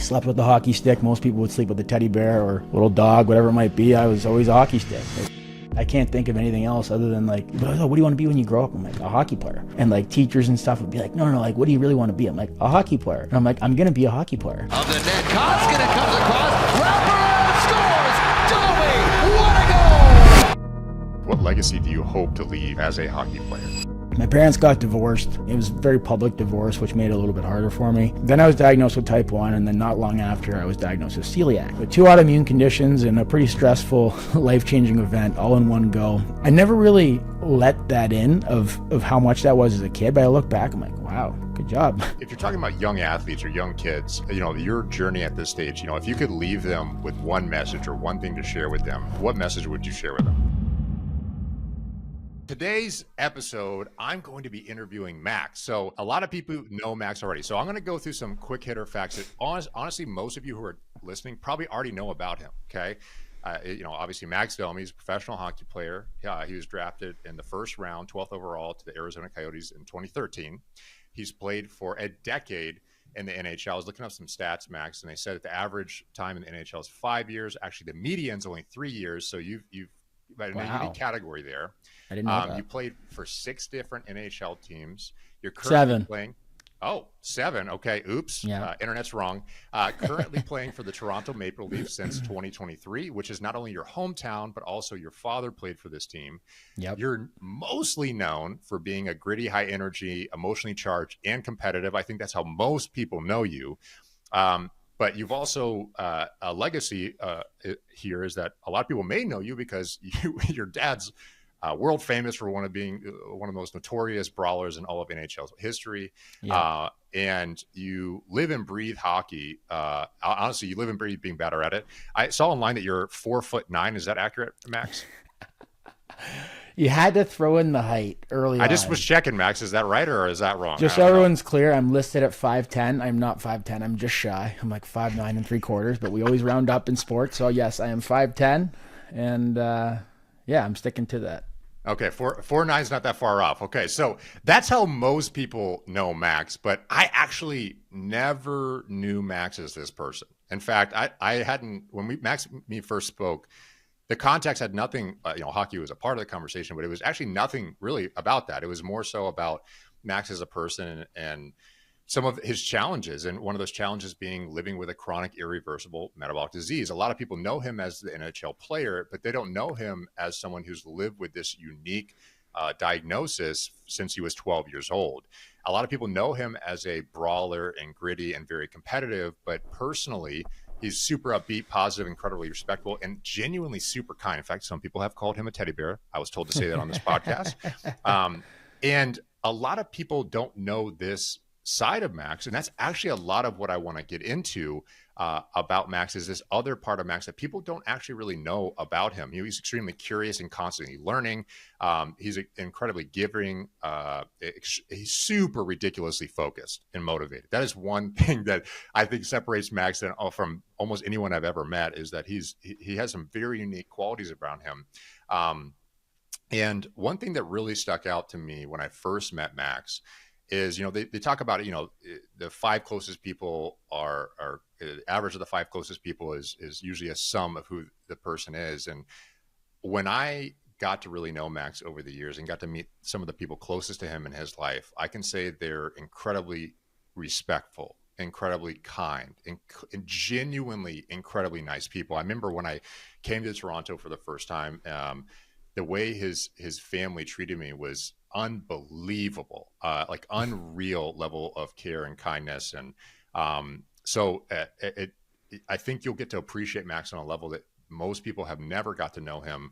slept with the hockey stick. Most people would sleep with a teddy bear or little dog, whatever it might be. I was always a hockey stick. I can't think of anything else other than like, oh, what do you want to be when you grow up? I'm like, a hockey player. And like teachers and stuff would be like, no, like, what do you really want to be? I'm like, a hockey player. And I'm like, I'm going to be a hockey player. Of the net, Koskinen comes across, wraparound, scores! Domi, what a goal! What legacy do you hope to leave as a hockey player? My parents got divorced. It was a very public divorce, which made it a little bit harder for me. Then I was diagnosed with type 1, and then not long after, I was diagnosed with celiac. With 2 autoimmune conditions and a pretty stressful, life-changing event all in one go. I never really let that in of how much that was as a kid, but I look back, I'm like, wow, good job. If you're talking about young athletes or young kids, your journey at this stage, if you could leave them with one message or one thing to share with them, what message would you share with them? Today's episode, I'm going to be interviewing Max. So a lot of people know Max already. So I'm going to go through some quick hitter facts that honestly, most of you who are listening probably already know about him. Okay. Obviously Max Domi is a professional hockey player. He was drafted in the first round, 12th overall to the Arizona Coyotes in 2013. He's played for a decade in the NHL. I was looking up some stats, Max, and they said that the average time in the NHL is 5 years. Actually, the median's only 3 years. So you've in a unique category there. I didn't know that. You played for 6 different NHL teams. You're currently 7. playing. Oh, 7. Okay. Oops. Yeah. Internet's wrong. Currently playing for the Toronto Maple Leafs since 2023, which is not only your hometown, but also your father played for this team. Yep. You're mostly known for being a gritty, high energy, emotionally charged, and competitive. I think that's how most people know you. But you've also a legacy here is that a lot of people may know you because your dad's world famous for being one of the most notorious brawlers in all of NHL history. Yeah. And you live and breathe hockey. Honestly, you live and breathe being better at it. I saw online that you're 4'9". Is that accurate, Max? You had to throw in the height early on. I just was checking, Max. Is that right or is that wrong? Just so everyone's clear, I'm listed at 5'10". I'm not 5'10". I'm just shy. I'm like 5'9 3/4", but we always round up in sports. So yes, I am 5'10", and I'm sticking to that. Okay, 4'9" is not that far off. Okay, so that's how most people know Max, but I actually never knew Max as this person. In fact, I hadn't, when Max and me first spoke, the context had nothing, hockey was a part of the conversation, but it was actually nothing really about that. It was more so about Max as a person and some of his challenges. And one of those challenges being living with a chronic, irreversible metabolic disease. A lot of people know him as the NHL player, but they don't know him as someone who's lived with this unique diagnosis since he was 12 years old. A lot of people know him as a brawler and gritty and very competitive, but personally, he's super upbeat, positive, incredibly respectful, and genuinely super kind. In fact, some people have called him a teddy bear. I was told to say that on this podcast. And a lot of people don't know this side of Max, and that's actually a lot of what I want to get into about Max is this other part of Max that people don't actually really know about him. He's extremely curious and constantly learning. He's incredibly giving. He's super ridiculously focused and motivated. That is one thing that I think separates Max from almost anyone I've ever met is that he has some very unique qualities around him. And one thing that really stuck out to me when I first met Max is, they talk about it, the 5 closest people are average of the 5 closest people is usually a sum of who the person is. And when I got to really know Max over the years and got to meet some of the people closest to him in his life, I can say they're incredibly respectful, incredibly kind, and genuinely incredibly nice people. I remember when I came to Toronto for the first time, the way his family treated me was unbelievable, like unreal level of care and kindness. And so I think you'll get to appreciate Max on a level that most people have never got to know him,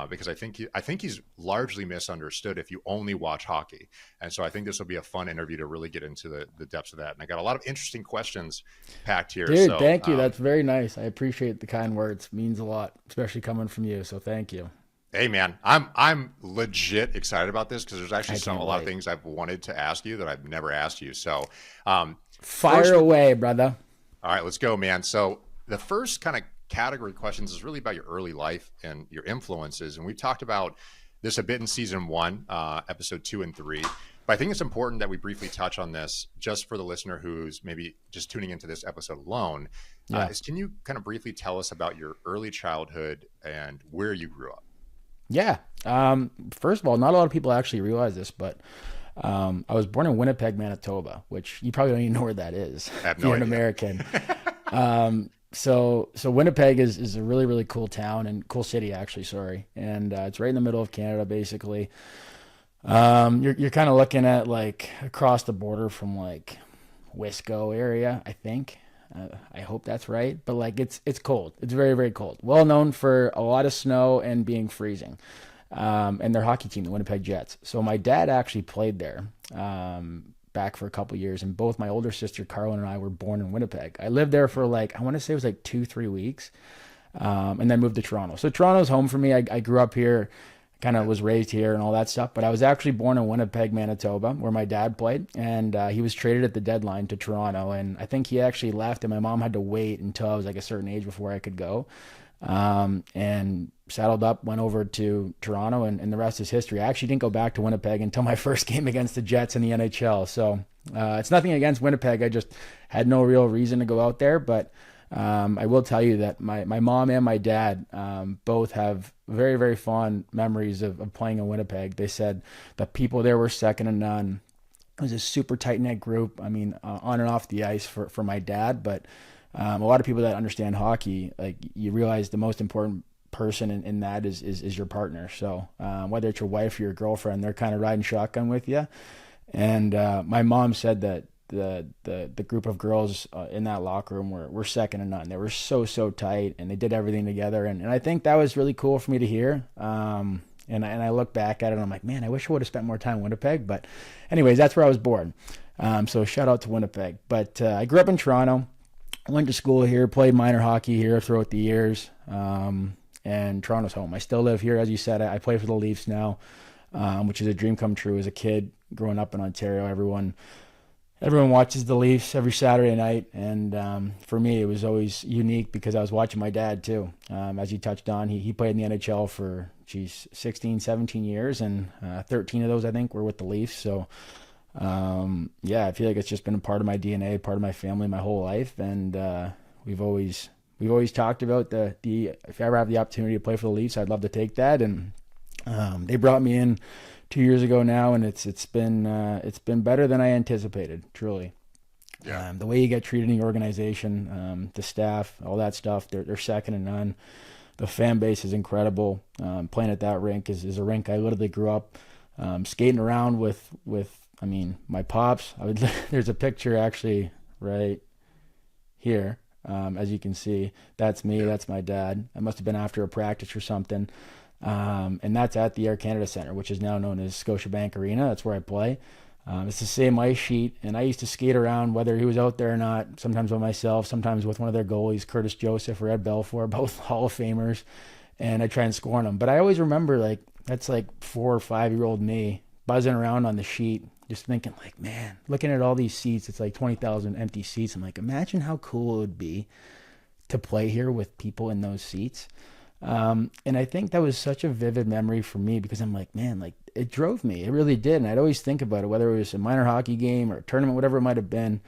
because I think he's largely misunderstood if you only watch hockey. And so I think this will be a fun interview to really get into the depths of that. And I got a lot of interesting questions packed here. Dude, thank you. That's very nice. I appreciate the kind words. It means a lot, especially coming from you. So thank you. Hey man, I'm legit excited about this because there's actually a lot of things I've wanted to ask you that I've never asked you. So fire away, brother. All right, let's go, man. So the first kind of category questions is really about your early life and your influences. And we've talked about this a bit in season 1, episode 2 and 3. But I think it's important that we briefly touch on this just for the listener who's maybe just tuning into this episode alone. Can you kind of briefly tell us about your early childhood and where you grew up? Yeah. First of all, not a lot of people actually realize this, but I was born in Winnipeg, Manitoba, which you probably don't even know where that is. I have if no you're an idea. American. So Winnipeg is a really, really cool town and cool city, actually. Sorry. And it's right in the middle of Canada, basically. You're kind of looking at like across the border from like Wisco area, I think. I hope that's right, but like it's cold. It's very, very cold. Well known for a lot of snow and being freezing. And their hockey team, the Winnipeg Jets. So my dad actually played there back for a couple years, and both my older sister Carolyn and I were born in Winnipeg. I lived there for like, I want to say it was like 2-3 weeks, and then moved to Toronto. So Toronto's home for me. I grew up here, kind of was raised here and all that stuff, but I was actually born in Winnipeg, Manitoba, where my dad played, and he was traded at the deadline to Toronto, and I think he actually left, and my mom had to wait until I was like a certain age before I could go, and saddled up, went over to Toronto, and the rest is history. I actually didn't go back to Winnipeg until my first game against the Jets in the NHL, so it's nothing against Winnipeg. I just had no real reason to go out there, but I will tell you that my mom and my dad both have very, very fond memories of playing in Winnipeg. They said the people there were second to none. It was a super tight-knit group. I mean, on and off the ice for my dad, but a lot of people that understand hockey, like you realize the most important person in that is your partner. So whether it's your wife or your girlfriend, they're kind of riding shotgun with you. And my mom said that the group of girls in that locker room were second to none. They were so tight, and they did everything together. And I think that was really cool for me to hear. And I look back at it and I'm like, man, I wish I would have spent more time in Winnipeg. But anyways, that's where I was born. So shout out to Winnipeg. But I grew up in Toronto. I went to school here, played minor hockey here throughout the years. And Toronto's home. I still live here, as you said. I play for the Leafs now, which is a dream come true as a kid growing up in Ontario. Everyone watches the Leafs every Saturday night, and for me, it was always unique because I was watching my dad too. As you touched on, he played in the NHL for 16, 17 years, and 13 of those I think were with the Leafs. So yeah, I feel like it's just been a part of my DNA, part of my family, my whole life, and we've always talked about the if I ever have the opportunity to play for the Leafs, I'd love to take that. And they brought me in 2 years ago now, and it's been better than I anticipated, truly. Yeah. The way you get treated in the organization, the staff, all that stuff, they're second to none. The fan base is incredible. Playing at that rink is a rink I literally grew up skating around with. I mean, my pops. There's a picture actually right here. As you can see, that's me. That's my dad. I must have been after a practice or something. And that's at the Air Canada Centre, which is now known as Scotiabank Arena. That's where I play. It's the same ice sheet, and I used to skate around whether he was out there or not, sometimes by myself, sometimes with one of their goalies, Curtis Joseph or Ed Belfour, both Hall of Famers, and I try and score on them. But I always remember, like, that's like 4 or 5-year-old me buzzing around on the sheet, just thinking, like, man, looking at all these seats, it's like 20,000 empty seats. I'm like, imagine how cool it would be to play here with people in those seats. And I think that was such a vivid memory for me because I'm like, man, like it drove me. It really did. And I'd always think about it, whether it was a minor hockey game or a tournament, whatever it might have been.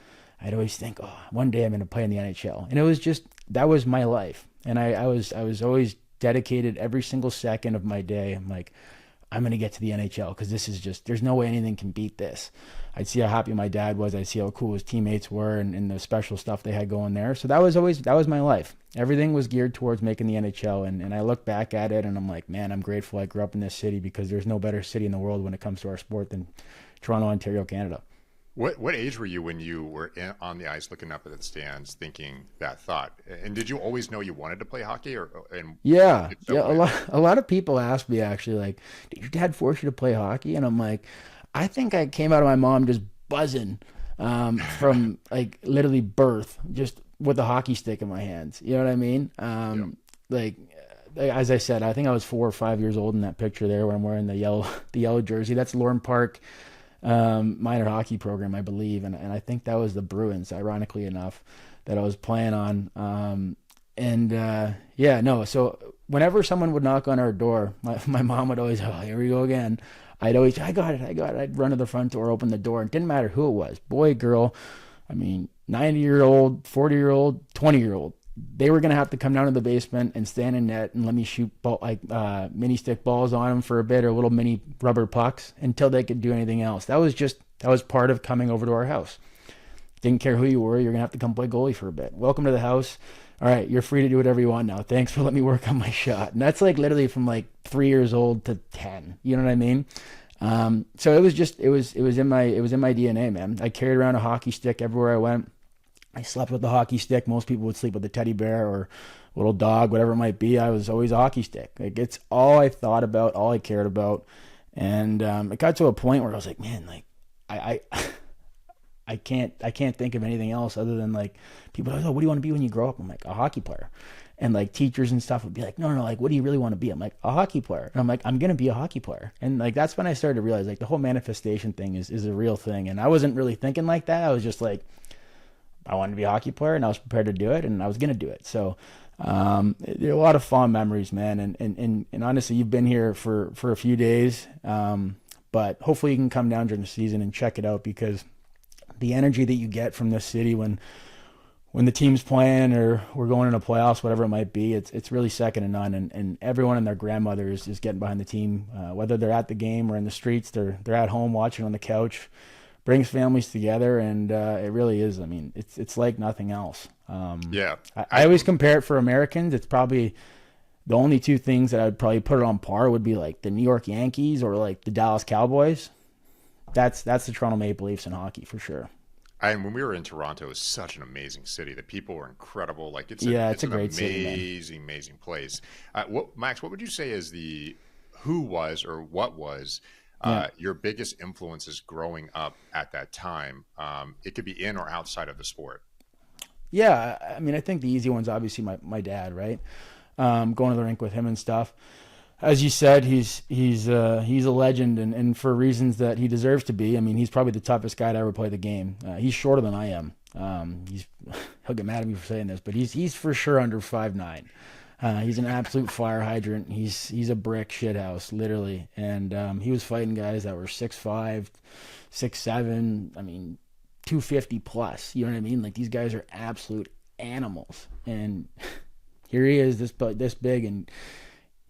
I'd always think, oh, one day I'm going to play in the NHL. And it was just, that was my life. And I was always dedicated every single second of my day. I'm like, I'm going to get to the NHL because this is just, there's no way anything can beat this. I'd see how happy my dad was. I'd see how cool his teammates were and the special stuff they had going there. So that was my life. Everything was geared towards making the NHL. And I look back at it and I'm like, man, I'm grateful I grew up in this city because there's no better city in the world when it comes to our sport than Toronto, Ontario, Canada. What age were you when you were on the ice looking up at the stands thinking that thought? And did you always know you wanted to play hockey? Yeah. A lot of people ask me actually, like, did your dad force you to play hockey? And I'm like, I think I came out of my mom just buzzing from like literally birth, just with a hockey stick in my hands. You know what I mean? Like as I said, I think I was 4 or 5 years old in that picture there where I'm wearing the yellow jersey. That's Lorne Park minor hockey program, I believe. And I think that was the Bruins, ironically enough, that I was playing on. So whenever someone would knock on our door, my mom would always, oh, here we go again. I'd always, I got it. I'd run to the front door, open the door. It didn't matter who it was, boy, girl. I mean, 90-year-old, 40-year-old, 20-year-old. They were going to have to come down to the basement and stand in net and let me shoot mini stick balls on them for a bit, or little mini rubber pucks, until they could do anything else. That was part of coming over to our house. Didn't care who you were. You're going to have to come play goalie for a bit. Welcome to the house. All right, you're free to do whatever you want now. Thanks for letting me work on my shot. And that's like literally from like 3 years old to 10. You know what I mean? So it was in my DNA, man. I carried around a hockey stick everywhere I went. I slept with the hockey stick. Most people would sleep with a teddy bear or a little dog, whatever it might be. I was always a hockey stick. Like, it's all I thought about, all I cared about. And it got to a point where I was like, man, like I can't think of anything else other than, like, people are like, oh, what do you want to be when you grow up? I'm like, a hockey player. And like teachers and stuff would be like, no, like, what do you really want to be? I'm like, a hockey player. And I'm like, I'm going to be a hockey player. And like, that's when I started to realize, like, the whole manifestation thing is a real thing. And I wasn't really thinking like that. I was just like, I wanted to be a hockey player, and I was prepared to do it, and I was going to do it. So there are a lot of fond memories, man. And honestly, you've been here for a few days, but hopefully you can come down during the season and check it out, because the energy that you get from this city when the team's playing or we're going into playoffs, whatever it might be, it's really second to none. And everyone and their grandmother is getting behind the team, whether they're at the game or in the streets, they're at home watching on the couch. Brings families together, and it really is. I mean, it's like nothing else. Yeah. I always compare it for Americans. It's probably the only two things that I would probably put it on par would be like the New York Yankees or like the Dallas Cowboys. That's the Toronto Maple Leafs in hockey for sure. And when we were in Toronto, it was such an amazing city. The people were incredible. Like, it's a an great amazing, city, amazing place. Max, what would you say is who was or what was your biggest influences growing up at that time? It could be in or outside of the sport. Yeah, I mean, I think the easy one's obviously my dad, right? Going to the rink with him and stuff. As you said, he's a legend, and for reasons that he deserves to be. I mean, he's probably the toughest guy to ever play the game. He's shorter than I am. He'll get mad at me for saying this, but he's for sure under 5'9". He's an absolute fire hydrant. He's a brick shithouse, literally. And he was fighting guys that were 6'5", 6'7". I mean, 250 plus. You know what I mean? Like, these guys are absolute animals. And here he is, this big, and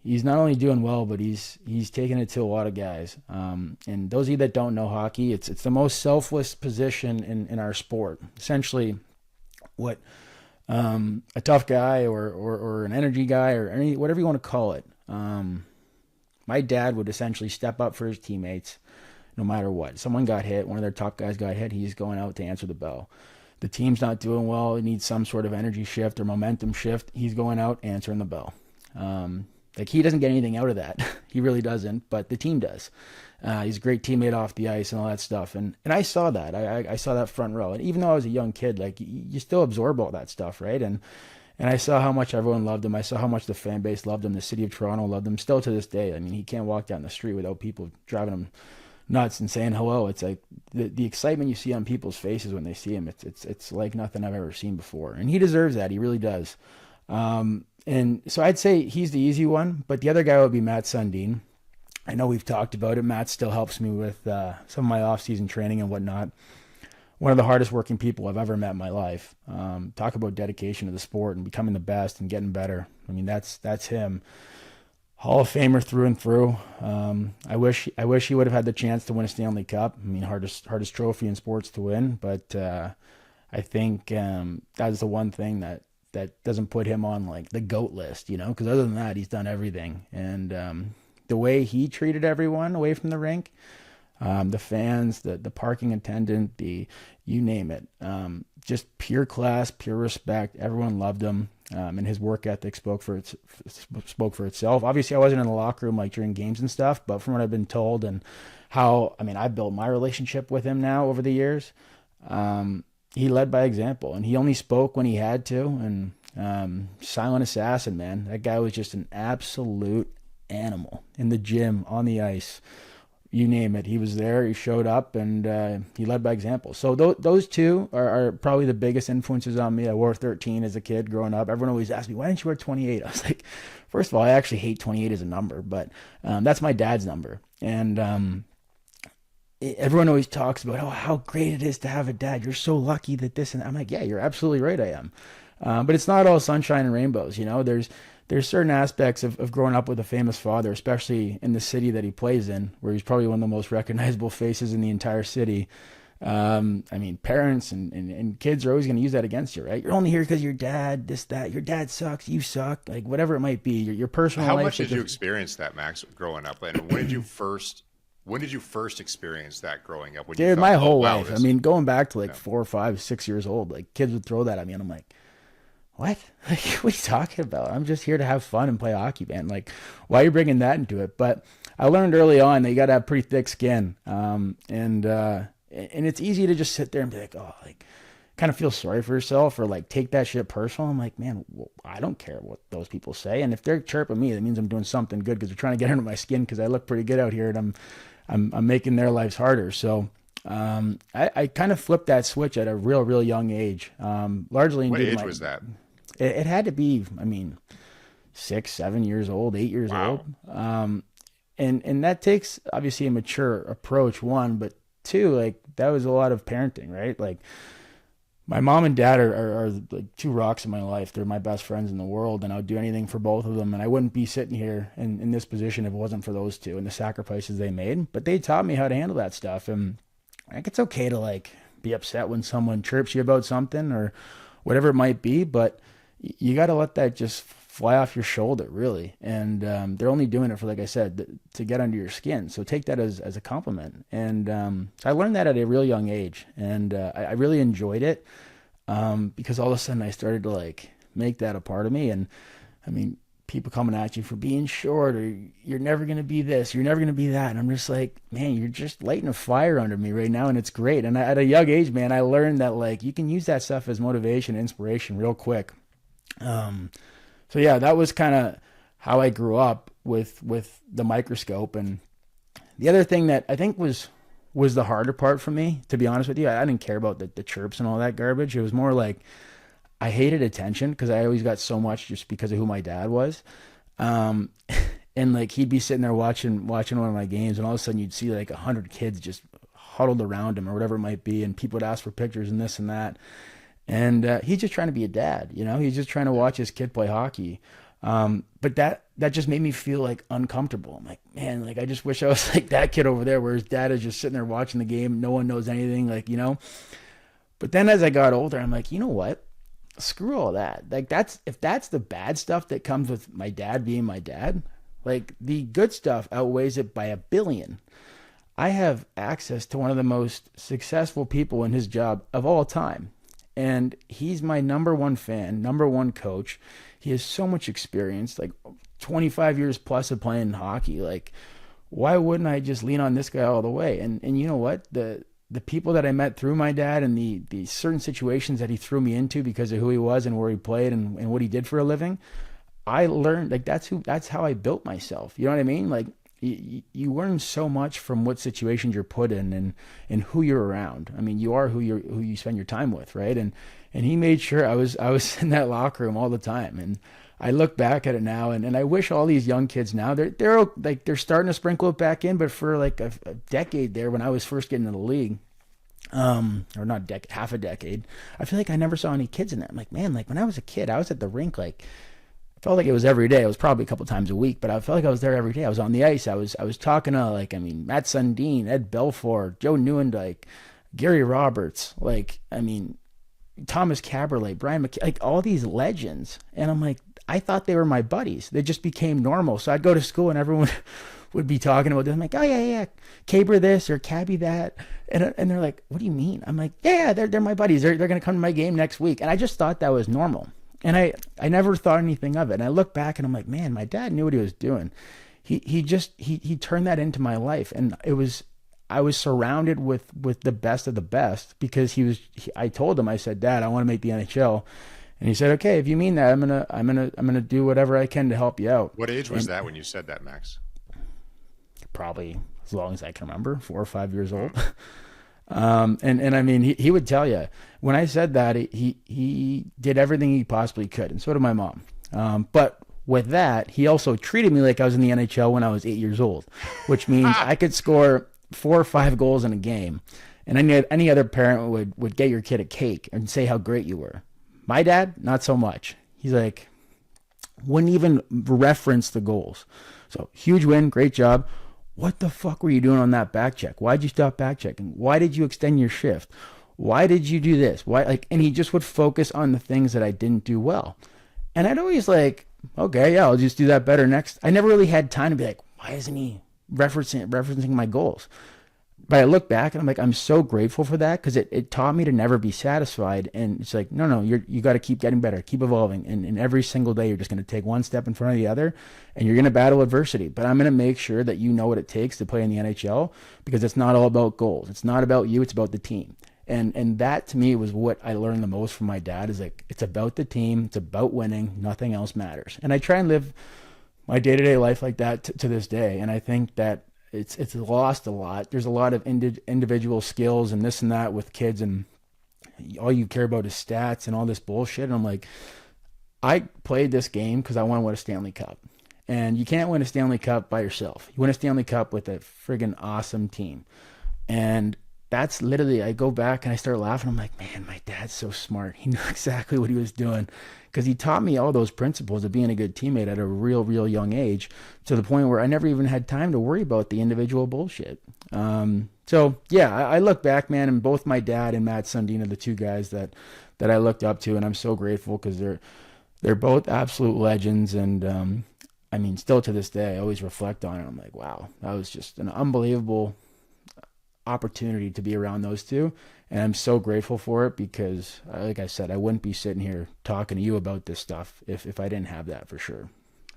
he's not only doing well, but he's taking it to a lot of guys. And those of you that don't know hockey, it's the most selfless position in our sport. Essentially, what a tough guy or an energy guy or whatever you want to call it. My dad would essentially step up for his teammates no matter what. Someone got hit, one of their top guys got hit, he's going out to answer the bell. The team's not doing well, it needs some sort of energy shift or momentum shift, he's going out answering the bell. Like, he doesn't get anything out of that. He really doesn't, but the team does. He's a great teammate off the ice and all that stuff. And I saw that. I saw that front row. And even though I was a young kid, like, you still absorb all that stuff, right? And I saw how much everyone loved him. I saw how much the fan base loved him. The city of Toronto loved him. Still to this day. I mean, he can't walk down the street without people driving him nuts and saying hello. It's like the excitement you see on people's faces when they see him. It's like nothing I've ever seen before. And he deserves that. He really does. And so I'd say he's the easy one, but the other guy would be Matt Sundin. I know we've talked about it. Matt still helps me with some of my off-season training and whatnot. One of the hardest working people I've ever met in my life. Talk about dedication to the sport and becoming the best and getting better. I mean, that's him. Hall of Famer through and through. I wish he would have had the chance to win a Stanley Cup. I mean, hardest trophy in sports to win, but I think that's the one thing that doesn't put him on like the GOAT list, you know, because other than that, he's done everything. And the way he treated everyone away from the rink, the fans, the parking attendant, you name it, just pure class, pure respect. Everyone loved him, and his work ethic spoke for itself. Obviously, I wasn't in the locker room like during games and stuff, but from what I've been told and how, I mean, I've built my relationship with him now over the years. He led by example, and he only spoke when he had to. And silent assassin, man, that guy was just an absolute animal in the gym, on the ice, you name it. He was there, he showed up, and he led by example. So those two are probably the biggest influences on me. I wore 13 as a kid growing up. Everyone always asked me, why didn't you wear 28? I was like, first of all, I actually hate 28 as a number, but that's my dad's number. And everyone always talks about, oh, how great it is to have a dad. You're so lucky that this and that. I'm like, yeah, you're absolutely right, I am. But it's not all sunshine and rainbows. There's certain aspects of growing up with a famous father, especially in the city that he plays in, where he's probably one of the most recognizable faces in the entire city. Parents and kids are always going to use that against you, right? You're only here because your dad, this, that, your dad sucks, you suck, like whatever it might be, your personal life. How much did you experience that, Max, growing up? And when did you first experience that growing up? Dude, my whole life. Going back to 4, 5, 6 years old, like kids would throw that at me and I'm like, what? Like, what are you talking about? I'm just here to have fun and play hockey, man. Like, why are you bringing that into it? But I learned early on that you got to have pretty thick skin. And it's easy to just sit there and be like, oh, like, kind of feel sorry for yourself or like take that shit personal. I'm like, man, I don't care what those people say. And if they're chirping me, that means I'm doing something good because they're trying to get under my skin because I look pretty good out here and I'm making their lives harder. So I kind of flipped that switch at a real young age. Largely. What age was that? It had to be, 6, 7 years old, 8 years Wow. old. And that takes obviously a mature approach, one, but two, like that was a lot of parenting, right? Like my mom and dad are like two rocks in my life. They're my best friends in the world, and I would do anything for both of them. And I wouldn't be sitting here in this position if it wasn't for those two and the sacrifices they made. But they taught me how to handle that stuff. And like, it's okay to like be upset when someone chirps you about something or whatever it might be, but you got to let that just fly off your shoulder, really. And they're only doing it for, like I said, to get under your skin. So take that as a compliment. And I learned that at a real young age, and I really enjoyed it because all of a sudden I started to like make that a part of me. And people coming at you for being short, or you're never going to be this, you're never going to be that. And I'm just like, man, you're just lighting a fire under me right now. And it's great. And at a young age, man, I learned that like you can use that stuff as motivation, inspiration real quick. So yeah, that was kind of how I grew up with the microscope. And the other thing that I think was the harder part for me, to be honest with you, I didn't care about the chirps and all that garbage. It was more like I hated attention because I always got so much just because of who my dad was. And like he'd be sitting there watching one of my games, and all of a sudden you'd see like 100 kids just huddled around him or whatever it might be, and people would ask for pictures and this and that. And he's just trying to be a dad, he's just trying to watch his kid play hockey. But that just made me feel like uncomfortable. I'm like, man, like I just wish I was like that kid over there where his dad is just sitting there watching the game. No one knows anything, But then as I got older, I'm like, you know what? Screw all that. Like if that's the bad stuff that comes with my dad being my dad, like the good stuff outweighs it by 1 billion. I have access to one of the most successful people in his job of all time. And he's my number one fan, number one coach. He has so much experience, like 25 years plus of playing hockey. Like, why wouldn't I just lean on this guy all the way? And you know what? The people that I met through my dad and the certain situations that he threw me into because of who he was and where he played and what he did for a living, I learned like that's how I built myself. You know what I mean? Like you learn so much from what situations you're put in and who you're around. You are who you spend your time with, right? And he made sure I was in that locker room all the time. And I look back at it now, and I wish all these young kids now they're starting to sprinkle it back in, but for like a decade there when I was first getting into the league, or not half a decade, I feel like I never saw any kids in that. I'm like, man, like when I was a kid, I was at the rink like. Felt like it was every day. It was probably a couple times a week, but I felt like I was there every day. I was on the ice. I was talking to Matt Sundin, Ed Belfour, Joe Newendike, Gary Roberts, Thomas Caberlet, Brian McKay, like all these legends. And I'm like, I thought they were my buddies. They just became normal. So I'd go to school and everyone would be talking about this. I'm like, oh yeah, Caber this or Cabby that. And they're like, what do you mean? I'm like, yeah, they're my buddies. They're going to come to my game next week. And I just thought that was normal. And I never thought anything of it. And I look back and I'm like, man, my dad knew what he was doing. He turned that into my life. And I was surrounded with the best of the best because I told him, I said, Dad, I want to make the NHL. And he said, okay, if you mean that, I'm gonna do whatever I can to help you out. What age was that when you said that, Max? Probably, as long as I can remember, 4 or 5 years old. And I mean, he would tell you when I said that he did everything he possibly could. And so did my mom. But with that, he also treated me like I was in the NHL when I was 8 years old, which means I could score 4 or 5 goals in a game. And any other parent would get your kid a cake and say how great you were. My dad, not so much. He's like, wouldn't even reference the goals. So huge win, great job. What the fuck were you doing on that back check? Why'd you stop back checking? Why did you extend your shift? Why did you do this? Why and he just would focus on the things that I didn't do well. And I'd always like, okay, yeah, I'll just do that better next. I never really had time to be like, why isn't he referencing my goals? But I look back and I'm like, I'm so grateful for that because it taught me to never be satisfied. And it's like, no, you got to keep getting better, keep evolving. And every single day, you're just going to take one step in front of the other and you're going to battle adversity. But I'm going to make sure that you know what it takes to play in the NHL because it's not all about goals. It's not about you. It's about the team. And that to me was what I learned the most from my dad is like, it's about the team. It's about winning. Nothing else matters. And I try and live my day-to-day life like that to this day. And I think that it's lost a lot. There's a lot of individual skills and this and that with kids, and all you care about is stats and all this bullshit. And I'm like, I played this game because I want to win a Stanley Cup. And you can't win a Stanley Cup by yourself. You win a Stanley Cup with a friggin' awesome team. And that's literally, I go back and I start laughing. I'm like, man, my dad's so smart. He knew exactly what he was doing because he taught me all those principles of being a good teammate at a real young age to the point where I never even had time to worry about the individual bullshit. So yeah, I look back, man, and both my dad and Matt Sundin are the two guys that I looked up to, and I'm so grateful because they're both absolute legends. And I mean, still to this day, I always reflect on it. I'm like, wow, that was just an unbelievable opportunity to be around those two, and I'm so grateful for it because like I said, I wouldn't be sitting here talking to you about this stuff if I didn't have that for sure.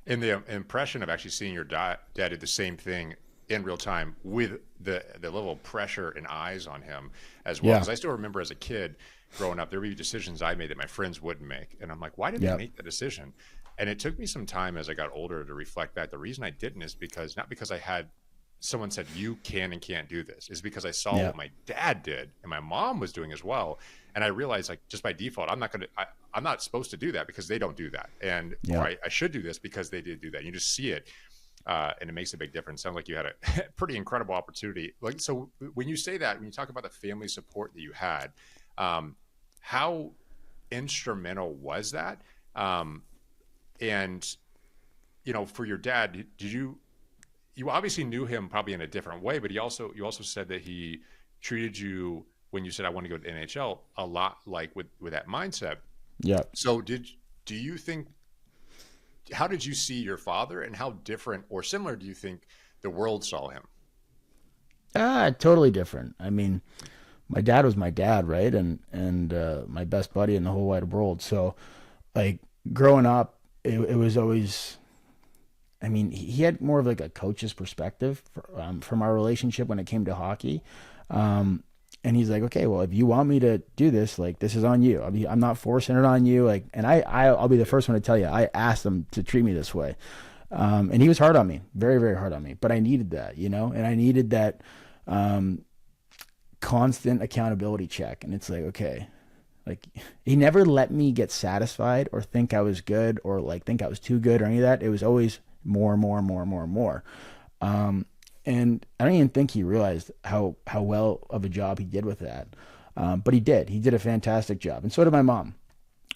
And the impression of actually seeing your dad do the same thing in real time with the level of pressure and eyes on him as well, because I still remember as a kid growing up, there would be decisions I made that my friends wouldn't make, and I'm like, why did they make that decision? And it took me some time as I got older to reflect back. The reason I didn't is not because I had someone said you can and can't do this, is because I saw what my dad did and my mom was doing as well, and I realized like just by default I'm not supposed to do that because they don't do that, and or I should do this because they did do that. You just see it, and it makes a big difference. Sounds like you had a pretty incredible opportunity. Like, so when you say that, when you talk about the family support that you had, how instrumental was that? And you know, for your dad, did you obviously knew him probably in a different way, but you also said that he treated you when you said I want to go to the NHL a lot like with that mindset. Yeah. So do you think, how did you see your father, and how different or similar do you think the world saw him? Totally different. I mean, my dad was my dad, right? And my best buddy in the whole wide world. So like growing up, it was always, I mean, he had more of like a coach's perspective from our relationship when it came to hockey. And he's like, okay, well, if you want me to do this, like, this is on you. I'm not forcing it on you. Like, and I'll be the first one to tell you, I asked him to treat me this way. And he was hard on me, very, very hard on me, but I needed that, you know, and I needed that, constant accountability check. And it's like, okay, like he never let me get satisfied or think I was good or like think I was too good or any of that. It was always more. And I don't even think he realized how well of a job he did with that. But he did. He did a fantastic job. And so did my mom.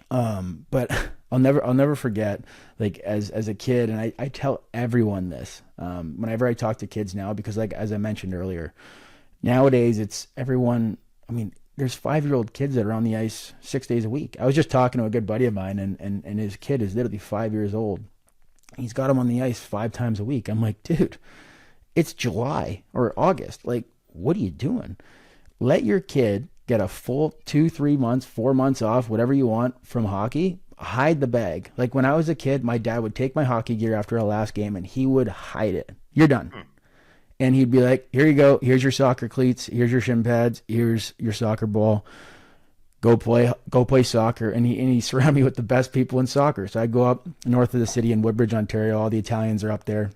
But I'll never forget, like as a kid, and I tell everyone this, whenever I talk to kids now, because like, as I mentioned earlier, nowadays it's everyone, I mean, there's 5-year-old kids that are on the ice 6 days a week. I was just talking to a good buddy of mine and his kid is literally 5 years old. He's got him on the ice 5 times a week. I'm like, dude, it's July or August. Like, what are you doing? Let your kid get a full 2, 3 months, 4 months off, whatever you want from hockey. Hide the bag. Like when I was a kid, my dad would take my hockey gear after a last game and he would hide it. You're done. And he'd be like, here you go. Here's your soccer cleats. Here's your shin pads. Here's your soccer ball. Go play soccer. And he surrounded me with the best people in soccer. So I go up north of the city in Woodbridge, Ontario. All the Italians are up there.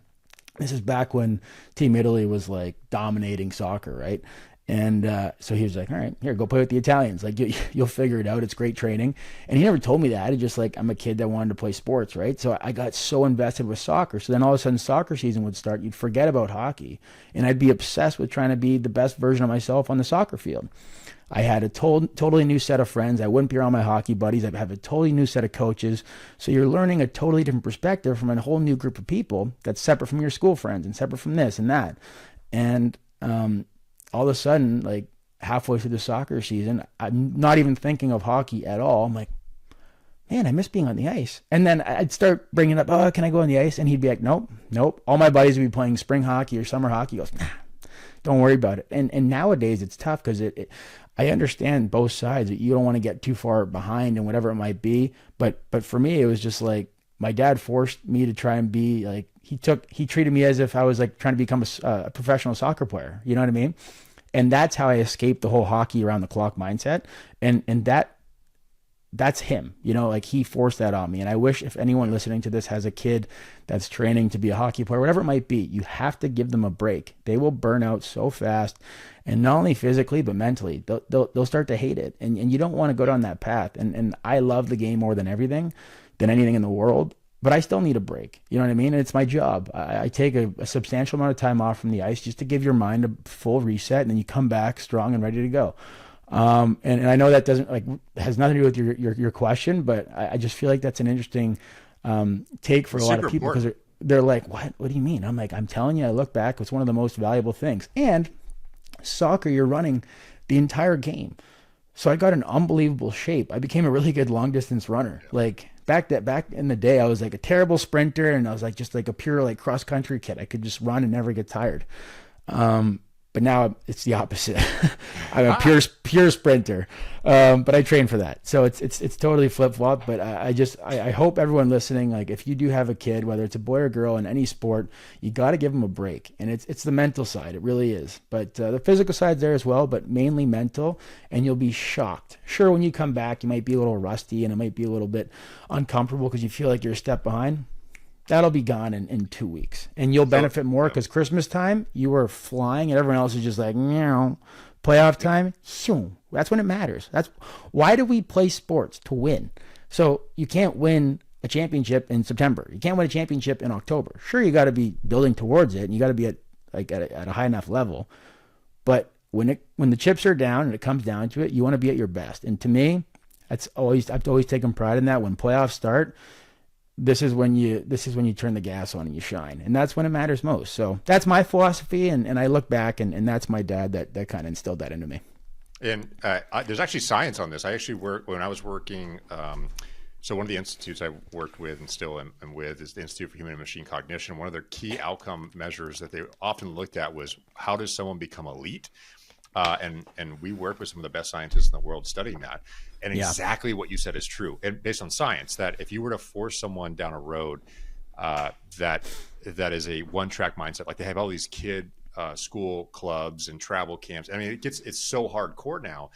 This is back when Team Italy was like dominating soccer, right? And so he was like, all right, here, go play with the Italians. Like, you'll figure it out. It's great training. And he never told me that. He just like, I'm a kid that wanted to play sports, right? So I got so invested with soccer. So then all of a sudden soccer season would start. You'd forget about hockey. And I'd be obsessed with trying to be the best version of myself on the soccer field. I had a totally new set of friends. I wouldn't be around my hockey buddies. I have a totally new set of coaches. So you're learning a totally different perspective from a whole new group of people that's separate from your school friends and separate from this and that. And all of a sudden, like halfway through the soccer season, I'm not even thinking of hockey at all. I'm like, man, I miss being on the ice. And then I'd start bringing up, oh, can I go on the ice? And he'd be like, nope, nope. All my buddies would be playing spring hockey or summer hockey. He goes, nah, don't worry about it. And nowadays it's tough because I understand both sides that you don't want to get too far behind and whatever it might be. But for me, it was just like my dad forced me to try and be like, he treated me as if I was like trying to become a professional soccer player. You know what I mean? And that's how I escaped the whole hockey around the clock mindset. And that's him, you know, like he forced that on me. And I wish if anyone listening to this has a kid that's training to be a hockey player, whatever it might be, you have to give them a break. They will burn out so fast, and not only physically, but mentally. They'll start to hate it. And you don't want to go down that path. And I love the game more than anything in the world, but I still need a break. You know what I mean? And it's my job. I take a substantial amount of time off from the ice just to give your mind a full reset, and then you come back strong and ready to go. And I know that doesn't has nothing to do with your question, but I just feel like that's an interesting take for a lot of people, because they're like, what do you mean? I'm like, I'm telling you, I look back, it's one of the most valuable things. And soccer, you're running the entire game. So I got in unbelievable shape. I became a really good long distance runner. Like back in the day, I was like a terrible sprinter, and I was like just like a pure like cross country kid. I could just run and never get tired. But now it's the opposite. I'm a pure sprinter, but I train for that. So it's totally flip flop. But I hope everyone listening, like if you do have a kid, whether it's a boy or girl in any sport, you got to give them a break. And it's the mental side. It really is. But the physical side's there as well, but mainly mental. And you'll be shocked. Sure, when you come back, you might be a little rusty and it might be a little bit uncomfortable because you feel like you're a step behind. That'll be gone in 2 weeks. And you'll benefit more because Christmas time, you were flying and everyone else is just like, playoff time, that's when it matters. That's why do we play sports? To win. So you can't win a championship in September. You can't win a championship in October. Sure, you got to be building towards it and you got to be at a high enough level. But when the chips are down and it comes down to it, you want to be at your best. And to me, I've always taken pride in that. When playoffs start, this is when you turn the gas on and you shine, and that's when it matters most. So that's my philosophy, and I look back, and that's my dad that kind of instilled that into me. And there's actually science on this. I actually when I was working. So one of the institutes I worked with and still am with is the Institute for Human and Machine Cognition. One of their key outcome measures that they often looked at was how does someone become elite? And we work with some of the best scientists in the world studying that. And exactly what you said is true. And based on science, that if you were to force someone down a road that is a one-track mindset, like they have all these kid school clubs and travel camps. I mean, it's so hardcore now.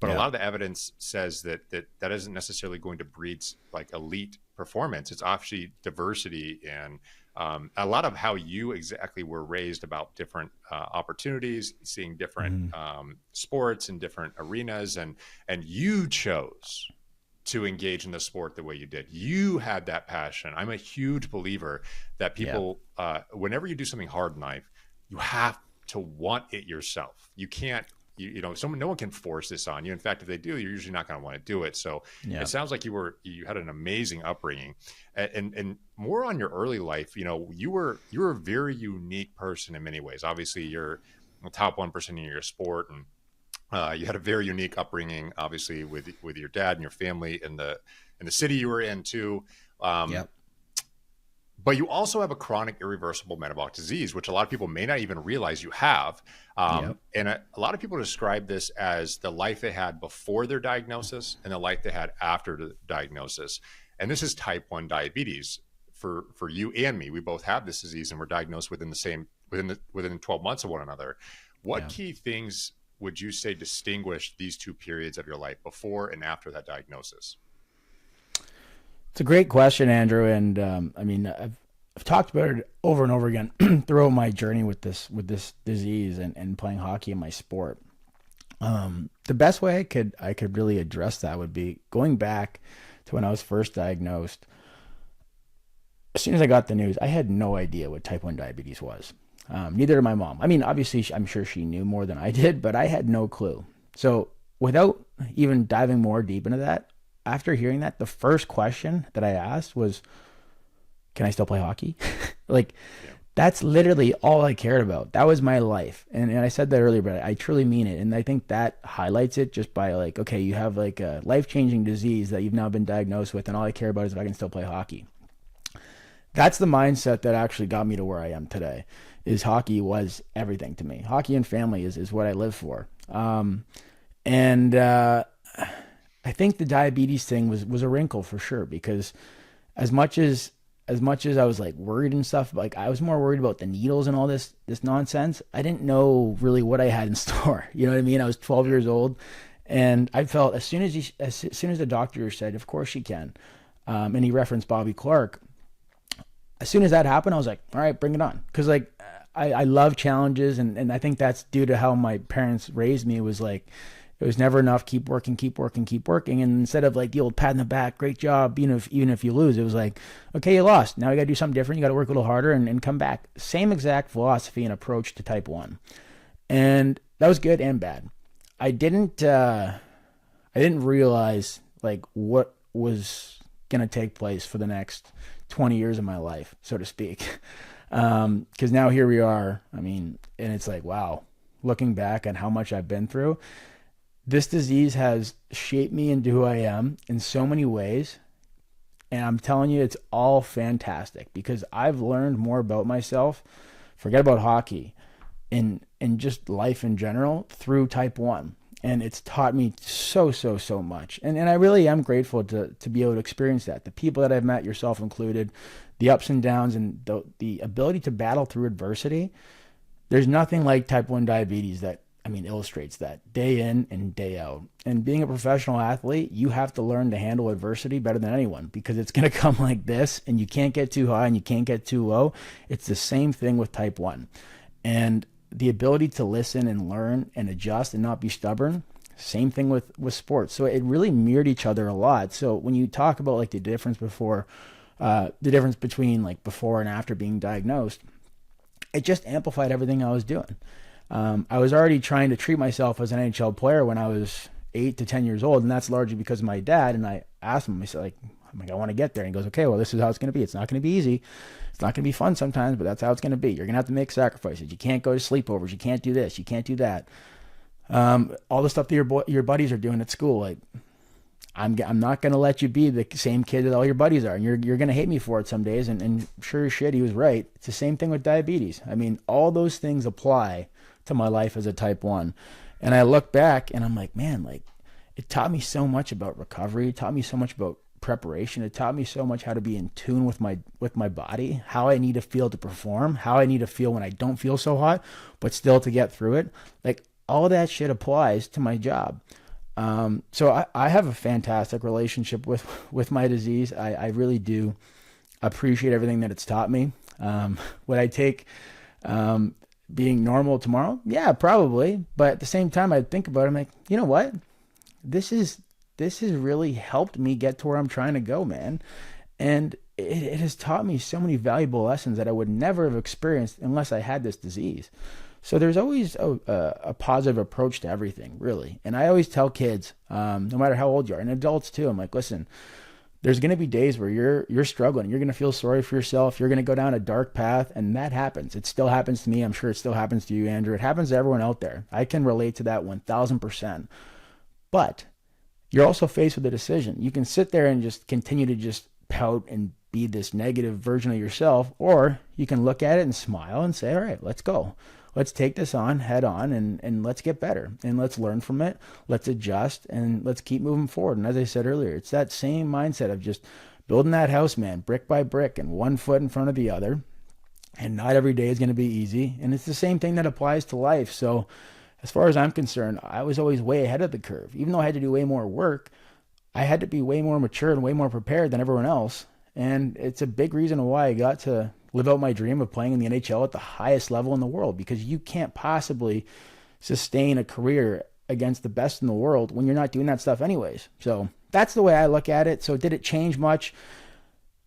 But a lot of the evidence says that isn't necessarily going to breed like elite performance. It's actually diversity and a lot of how you exactly were raised about different opportunities, seeing different sports in different arenas, and you chose to engage in the sport the way you did. You had that passion. I'm a huge believer that people, whenever you do something hard in life, you have to want it yourself. You can't. No one can force this on you. In fact, if they do, you're usually not going to want to do it. So it sounds like you had an amazing upbringing, and more on your early life. You were a very unique person in many ways. Obviously, you're the top 1% in your sport, and you had a very unique upbringing. Obviously, with your dad and your family in the city you were in too. But you also have a chronic irreversible metabolic disease, which a lot of people may not even realize you have. And a lot of people describe this as the life they had before their diagnosis and the life they had after the diagnosis. And this is type 1 diabetes for you and me. We both have this disease and we're diagnosed within 12 months of one another. What key things would you say distinguish these two periods of your life, before and after that diagnosis? It's a great question, Andrew. And I mean, I've talked about it over and over again throughout my journey with this disease and playing hockey in my sport. The best way I could really address that would be going back to when I was first diagnosed. As soon as I got the news, I had no idea what type 1 diabetes was. Neither did my mom. I mean, obviously, I'm sure she knew more than I did, but I had no clue. So without even diving more deep into that, after hearing that, the first question that I asked was, can I still play hockey? Like, that's literally all I cared about. That was my life. And I said that earlier, but I truly mean it. And I think that highlights it just by like, okay, you have like a life-changing disease that you've now been diagnosed with, and all I care about is if I can still play hockey. That's the mindset that actually got me to where I am today. Is hockey was everything to me. Hockey and family is what I live for. I think the diabetes thing was a wrinkle for sure, because as much as I was like worried and stuff, like I was more worried about the needles and all this nonsense. I didn't know really what I had in store. You know what I mean? I was 12 years old, and I felt as soon as the doctor said, "Of course she can," and he referenced Bobby Clark. As soon as that happened, I was like, all right, bring it on. Because like I love challenges, and I think that's due to how my parents raised me. It was like, it was never enough. Keep working. And instead of like the old pat in the back, great job, even if you lose, it was like, okay, you lost. Now you got to do something different. You got to work a little harder and come back. Same exact philosophy and approach to type 1. And that was good and bad. I didn't realize like what was going to take place for the next 20 years of my life, so to speak. Because now here we are. I mean, and it's like, wow, looking back at how much I've been through, this disease has shaped me into who I am in so many ways. And I'm telling you, it's all fantastic, because I've learned more about myself, forget about hockey, and just life in general, through type 1. And it's taught me so much. And I really am grateful to be able to experience that. The people that I've met, yourself included, the ups and downs, and the ability to battle through adversity. There's nothing like type 1 diabetes that, I mean, illustrates that day in and day out. And being a professional athlete, you have to learn to handle adversity better than anyone, because it's going to come like this, and you can't get too high and you can't get too low. It's the same thing with type 1. And the ability to listen and learn and adjust and not be stubborn, same thing with sports. So it really mirrored each other a lot. So when you talk about like the difference between like before and after being diagnosed, it just amplified everything I was doing. I was already trying to treat myself as an NHL player when I was 8 to 10 years old, and that's largely because of my dad. And I asked him, I said, like, I want to get there. And he goes, okay, well, this is how it's going to be. It's not going to be easy. It's not going to be fun sometimes, but that's how it's going to be. You're going to have to make sacrifices. You can't go to sleepovers. You can't do this. You can't do that. All the stuff that your buddies are doing at school, like, I'm not going to let you be the same kid that all your buddies are. And you're going to hate me for it some days. And sure as shit, he was right. It's the same thing with diabetes. I mean, all those things apply to my life as a type 1. And I look back and I'm like, man, like, it taught me so much about recovery. It taught me so much about preparation. It taught me so much how to be in tune with my body, how I need to feel to perform, how I need to feel when I don't feel so hot, but still to get through it. Like, all that shit applies to my job. So I have a fantastic relationship with my disease. I really do appreciate everything that it's taught me. Would I take being normal tomorrow? Yeah, probably. But at the same time, I'd think about it. I'm like, you know what? This has really helped me get to where I'm trying to go, man. And it has taught me so many valuable lessons that I would never have experienced unless I had this disease. So there's always a positive approach to everything, really. And I always tell kids, no matter how old you are, and adults too, I'm like, listen, there's going to be days where you're struggling. You're going to feel sorry for yourself. You're going to go down a dark path, and that happens. It still happens to me. I'm sure it still happens to you, Andrew. It happens to everyone out there. I can relate to that 1,000%. But you're also faced with a decision. You can sit there and just continue to just pout and be this negative version of yourself, or you can look at it and smile and say, all right, let's go. Let's take this on head on and let's get better and let's learn from it. Let's adjust and let's keep moving forward. And as I said earlier, it's that same mindset of just building that house, man, brick by brick and one foot in front of the other. And not every day is going to be easy. And it's the same thing that applies to life. So as far as I'm concerned, I was always way ahead of the curve. Even though I had to do way more work, I had to be way more mature and way more prepared than everyone else. And it's a big reason why I got to live out my dream of playing in the NHL at the highest level in the world, because you can't possibly sustain a career against the best in the world when you're not doing that stuff anyways. So that's the way I look at it. So did it change much?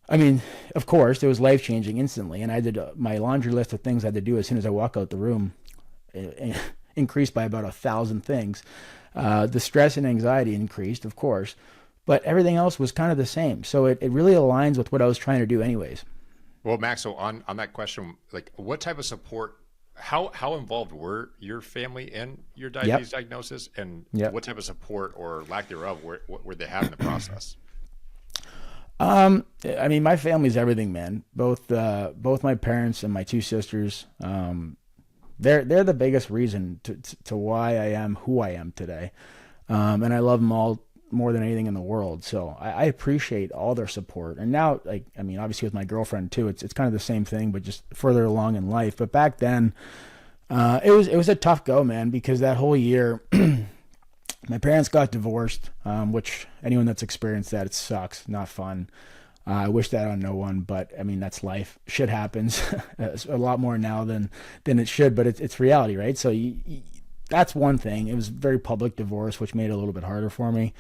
I mean, of course, it was life-changing instantly, and I did my laundry list of things I had to do as soon as I walk out the room increased by about 1,000 things. The stress and anxiety increased, of course, but everything else was kind of the same. So it really aligns with what I was trying to do anyways. Well, Max, so on that question, like what type of support, how involved were your family in your diabetes diagnosis, and what type of support or lack thereof were they having in the process? I mean, my family's everything, man. Both my parents and my two sisters, they're the biggest reason to why I am who I am today. And I love them all more than anything in the world. So I appreciate all their support. And now, like, I mean, obviously with my girlfriend too, it's kind of the same thing, but just further along in life. But back then, it was a tough go, man, because that whole year, my parents got divorced, which anyone that's experienced that, it sucks, not fun. I wish that on no one, but I mean, that's life. Shit happens a lot more now than it should, but it's reality, right? So that's one thing. It was a very public divorce, which made it a little bit harder for me.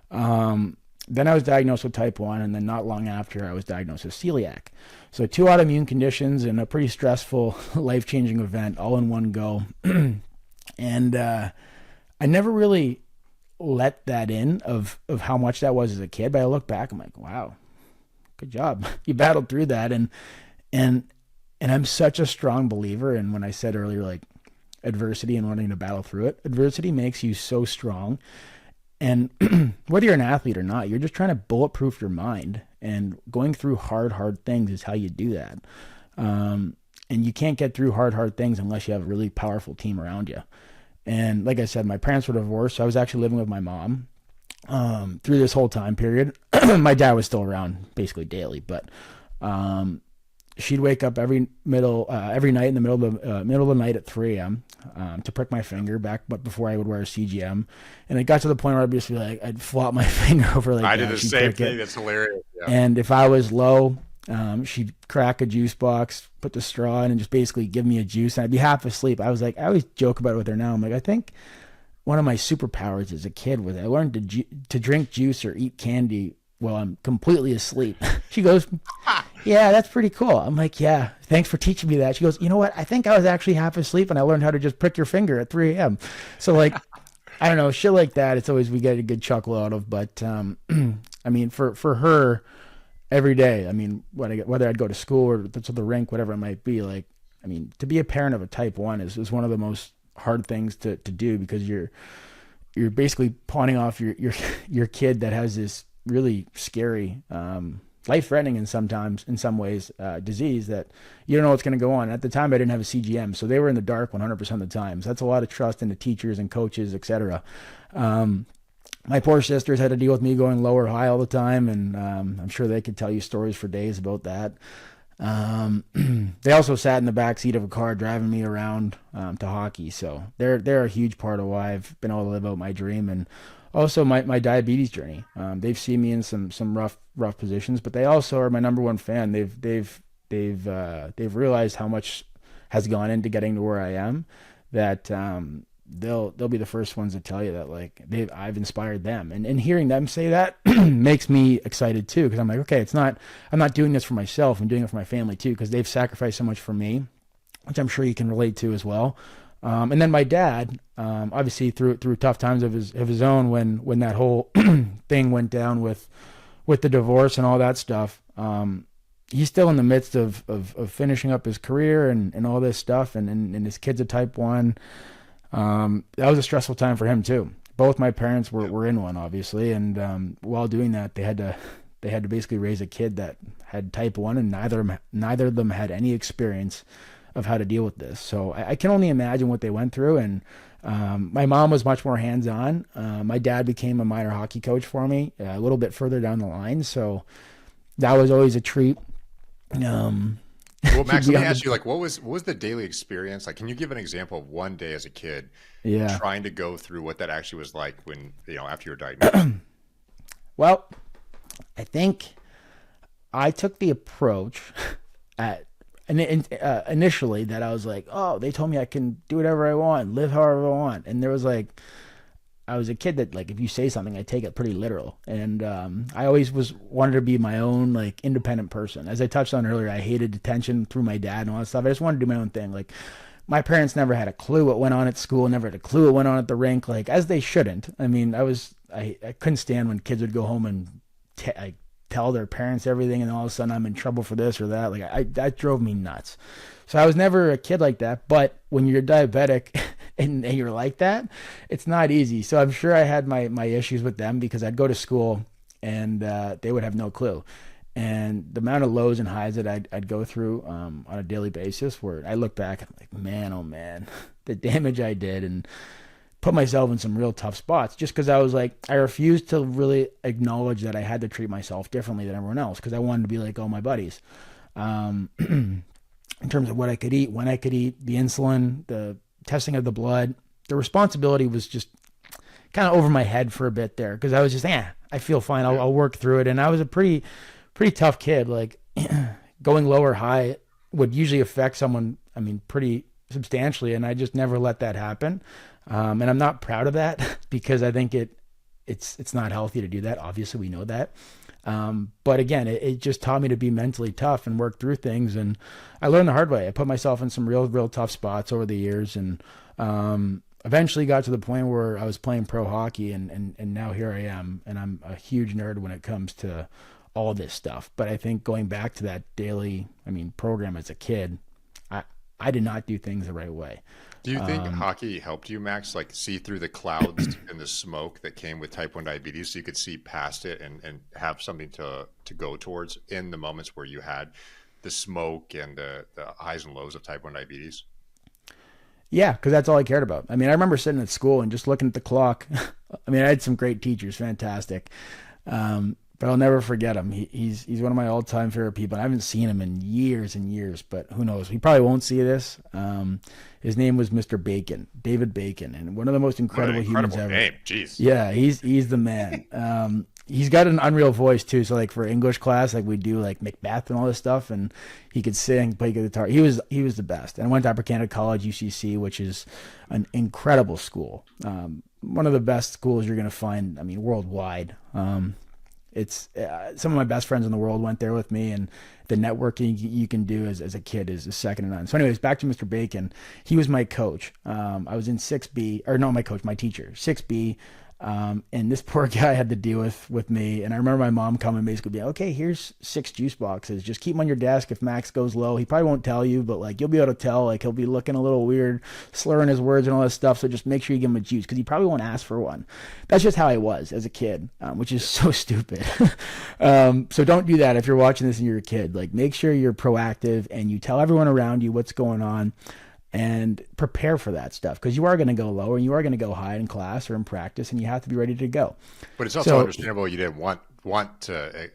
Then I was diagnosed with type 1, and then not long after I was diagnosed with celiac. So 2 autoimmune conditions and a pretty stressful, life-changing event all in one go. And I never really let that in of how much that was as a kid, but I look back, I'm like, wow, good job. You battled through that. And I'm such a strong believer in, when I said earlier, like, adversity and wanting to battle through it. Adversity makes you so strong. And whether you're an athlete or not, you're just trying to bulletproof your mind, and going through hard things is how you do that. And you can't get through hard things unless you have a really powerful team around you. And like I said, my parents were divorced, so I was actually living with my mom through this whole time period. My dad was still around basically daily, but she'd wake up every night in the middle of the night at 3 a.m. To prick my finger but before I would wear a CGM. And it got to the point where I'd just be like, I'd flop my finger over like I that. did the She'd same prick thing. it. That's hilarious. Yeah. And if I was low, she'd crack a juice box, put the straw in, and just basically give me a juice. And I'd be half asleep. I always joke about it with her now. I'm like, I think one of my superpowers as a kid was I learned to drink juice or eat candy while I'm completely asleep. She goes, yeah, that's pretty cool. I'm like, yeah, thanks for teaching me that. She goes, you know what? I think I was actually half asleep and I learned how to just prick your finger at 3 a.m. So like, I don't know, shit like that. It's always, we get a good chuckle out of, but I mean, for her every day, I mean, whether I'd go to school or to the rink, whatever it might be, like, I mean, to be a parent of a type 1 is one of the most hard things to do, because you're basically pawning off your kid that has this really scary, life-threatening in some ways, disease that you don't know what's going to go on. At the time, I didn't have a CGM, so they were in the dark 100% of the time. So that's a lot of trust into teachers and coaches, etc. My poor sisters had to deal with me going low or high all the time, and I'm sure they could tell you stories for days about that. They also sat in the back seat of a car driving me around to hockey, so they're a huge part of why I've been able to live out my dream, and also my diabetes journey. They've seen me in some rough positions, but they also are my number one fan. They've realized how much has gone into getting to where I am, that they'll be the first ones to tell you that, like, I've inspired them, and hearing them say that makes me excited too, because I'm like, okay, I'm not doing this for myself, I'm doing it for my family too, because they've sacrificed so much for me, which I'm sure you can relate to as well. And then my dad, obviously through tough times of his own, when that whole thing went down with the divorce and all that stuff, he's still in the midst of finishing up his career and all this stuff, and his kid's a type 1. That was a stressful time for him too. Both my parents were in one, obviously, and while doing that, they had to basically raise a kid that had type 1, and neither of them had any experience of how to deal with this. So I can only imagine what they went through. And my mom was much more hands-on. My dad became a minor hockey coach for me a little bit further down the line, so that was always a treat. Well, Max, let me ask you, like, what was the daily experience like? Can you give an example of one day as a kid trying to go through what that actually was like when, after you were diagnosed? Well, I think I took the approach initially that I was like, oh, they told me I can do whatever I want, live however I want. And there was like, I was a kid that like, if you say something, I take it pretty literal. And I always wanted to be my own like independent person. As I touched on earlier, I hated detention through my dad and all that stuff. I just wanted to do my own thing. Like my parents never had a clue what went on at school, never had a clue what went on at the rink, like as they shouldn't. I mean, I couldn't stand when kids would go home and tell their parents everything, and all of a sudden I'm in trouble for this or that. Like that drove me nuts. So I was never a kid like that. But when you're diabetic and you're like that, it's not easy. So I'm sure I had my issues with them because I'd go to school and they would have no clue. And the amount of lows and highs that I'd go through on a daily basis, where I look back and I'm like, man, oh man, the damage I did, and put myself in some real tough spots just because I was like, I refused to really acknowledge that I had to treat myself differently than everyone else because I wanted to be like all my buddies. In terms of what I could eat, when I could eat, the insulin, the testing of the blood, the responsibility was just kind of over my head for a bit there because I was just, I feel fine. I'll work through it. And I was a pretty tough kid. Like going low or high would usually affect someone, I mean, pretty substantially. And I just never let that happen. And I'm not proud of that because I think it's not healthy to do that. Obviously we know that. But again, it just taught me to be mentally tough and work through things. And I learned the hard way. I put myself in some real tough spots over the years, and eventually got to the point where I was playing pro hockey, and now here I am, and I'm a huge nerd when it comes to all this stuff. But I think going back to that daily, program as a kid, I did not do things the right way. Do you think hockey helped you, Max, like see through the clouds and the smoke that came with type 1 diabetes so you could see past it and have something to go towards in the moments where you had the smoke and the highs and lows of type 1 diabetes? Yeah, because that's all I cared about. I remember sitting at school and just looking at the clock. I had some great teachers, fantastic. But I'll never forget him. He's one of my all-time favorite people. I haven't seen him in years and years, but who knows? He probably won't see this. His name was Mr. Bacon, David Bacon, and one of the most incredible humans ever. Name. Jeez. Yeah, he's the man. He's got an unreal voice too. So like for English class, like we do like Macbeth and all this stuff, and he could sing, play guitar. He was the best. And I went to Upper Canada College, UCC, which is an incredible school. One of the best schools you're going to find, worldwide. It's some of my best friends in the world went there with me, and the networking you can do as a kid is second to none. So anyways, back to Mr. Bacon. He was my coach. I was in 6B, or no, my coach, my teacher, 6B. And this poor guy had to deal with me. And I remember my mom coming basically being, okay, here's 6 juice boxes. Just keep them on your desk. If Max goes low, he probably won't tell you, but like you'll be able to tell, like he'll be looking a little weird, slurring his words and all this stuff. So just make sure you give him a juice because he probably won't ask for one. That's just how I was as a kid, which is so stupid. So don't do that if you're watching this and you're a kid. Like make sure you're proactive and you tell everyone around you what's going on. And prepare for that stuff because you are going to go low and you are going to go high in class or in practice, and you have to be ready to go. But it's also understandable you didn't want to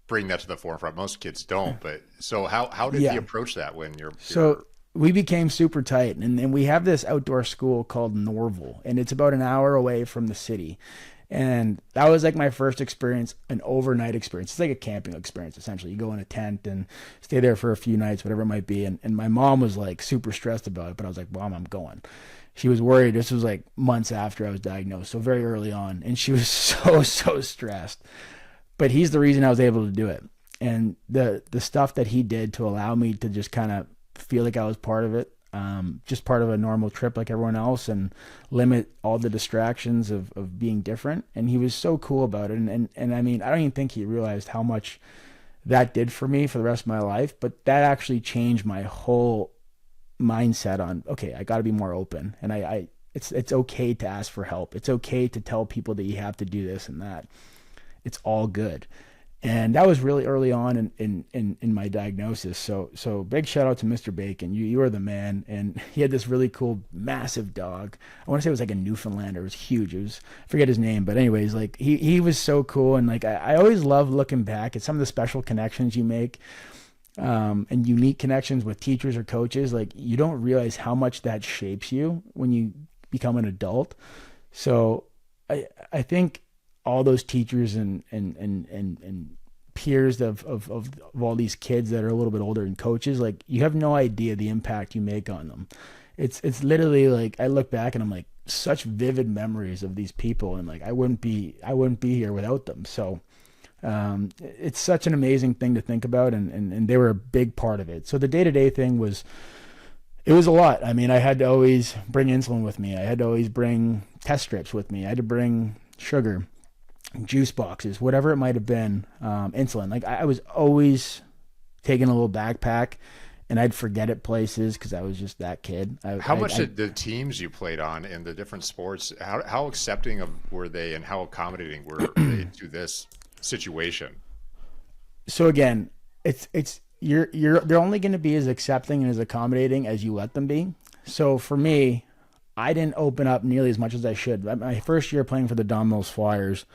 bring that to the forefront. Most kids don't. But so how did he approach that when you're So we became super tight, and we have this outdoor school called Norval, and it's about an hour away from the city. And that was like my first experience, an overnight experience. It's like a camping experience, essentially. You go in a tent and stay there for a few nights, whatever it might be. And my mom was like super stressed about it, but I was like, Mom, I'm going. She was worried. This was like months after I was diagnosed, so very early on. And she was so stressed. But he's the reason I was able to do it. And the stuff that he did to allow me to just kind of feel like I was part of it, just part of a normal trip like everyone else, and limit all the distractions of being different. And he was so cool about it. And I don't even think he realized how much that did for me for the rest of my life, but that actually changed my whole mindset on, okay, I got to be more open. And it's okay to ask for help. It's okay to tell people that you have to do this and that. It's all good. And that was really early on in my diagnosis. So big shout out to Mr. Bacon. You are the man. And he had this really cool, massive dog. I want to say it was like a Newfoundlander. It was huge. I forget his name, but anyways, like he was so cool. And like, I always love looking back at some of the special connections you make, and unique connections with teachers or coaches. Like you don't realize how much that shapes you when you become an adult. So I think all those teachers and peers of all these kids that are a little bit older and coaches, like you have no idea the impact you make on them. It's literally like I look back and I'm like, such vivid memories of these people, and like I wouldn't be here without them. So it's such an amazing thing to think about, and they were a big part of it. So the day-to-day thing was a lot. I mean, I had to always bring insulin with me. I had to always bring test strips with me. I had to bring sugar, juice boxes, whatever it might have been, insulin. Like I was always taking a little backpack, and I'd forget it places because I was just that kid. How much did the teams you played on in the different sports, how accepting were they, and how accommodating were they to this situation? So again, they're only going to be as accepting and as accommodating as you let them be. So for me, I didn't open up nearly as much as I should. My first year playing for the Don Mills Flyers,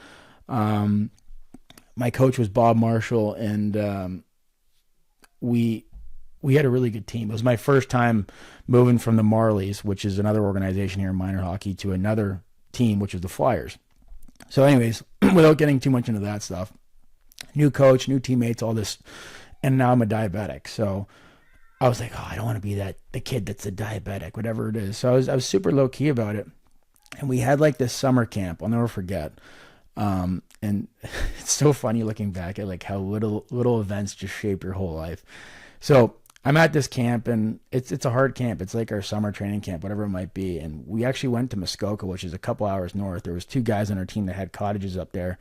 my coach was Bob Marshall, and we had a really good team. It was my first time moving from the Marlies, which is another organization here in minor hockey, to another team, which is the Flyers. So anyways, without getting too much into that stuff, new coach, new teammates, all this, and now I'm a diabetic. So I was like, oh, I don't want to be the kid that's a diabetic, whatever it is. So I was super low key about it. And we had like this summer camp, I'll never forget. And it's so funny looking back at like how little events just shape your whole life. So I'm at this camp, and it's a hard camp. It's like our summer training camp, whatever it might be. And we actually went to Muskoka, which is a couple hours north. There was 2 guys on our team that had cottages up there,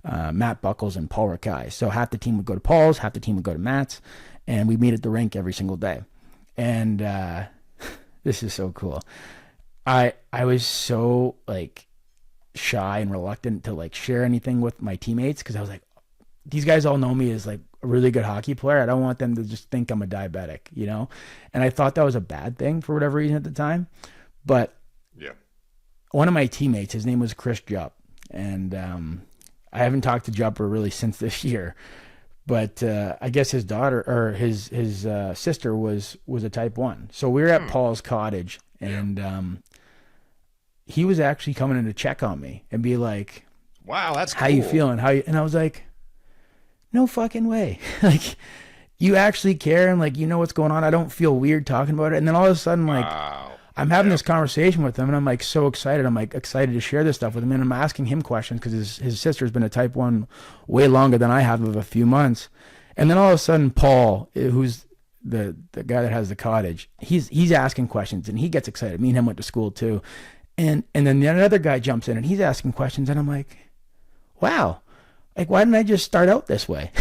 Matt Buckles and Paul Rakai. So half the team would go to Paul's, half the team would go to Matt's, and we meet at the rink every single day. And this is so cool. I was so like shy and reluctant to like share anything with my teammates because I was like, these guys all know me as like a really good hockey player. I don't want them to just think I'm a diabetic, you know? And I thought that was a bad thing for whatever reason at the time. But yeah, one of my teammates, his name was Chris Jupp. And I haven't talked to Jupper really since this year. But I guess his daughter or his sister was a type 1. So we were at Paul's cottage, and he was actually coming in to check on me and be like, wow, that's how cool. you feeling? And I was like, no fucking way. Like, you actually care, and like, you know what's going on. I don't feel weird talking about it. And then all of a sudden, like, wow. I'm having this conversation with him, and I'm like so excited. I'm like excited to share this stuff with him, and I'm asking him questions because his sister's been a type 1 way longer than I have, of a few months. And then all of a sudden, Paul, who's the guy that has the cottage, he's asking questions, and he gets excited. Me and him went to school too. And then the other guy jumps in, and he's asking questions, and I'm like, wow. Like, why didn't I just start out this way?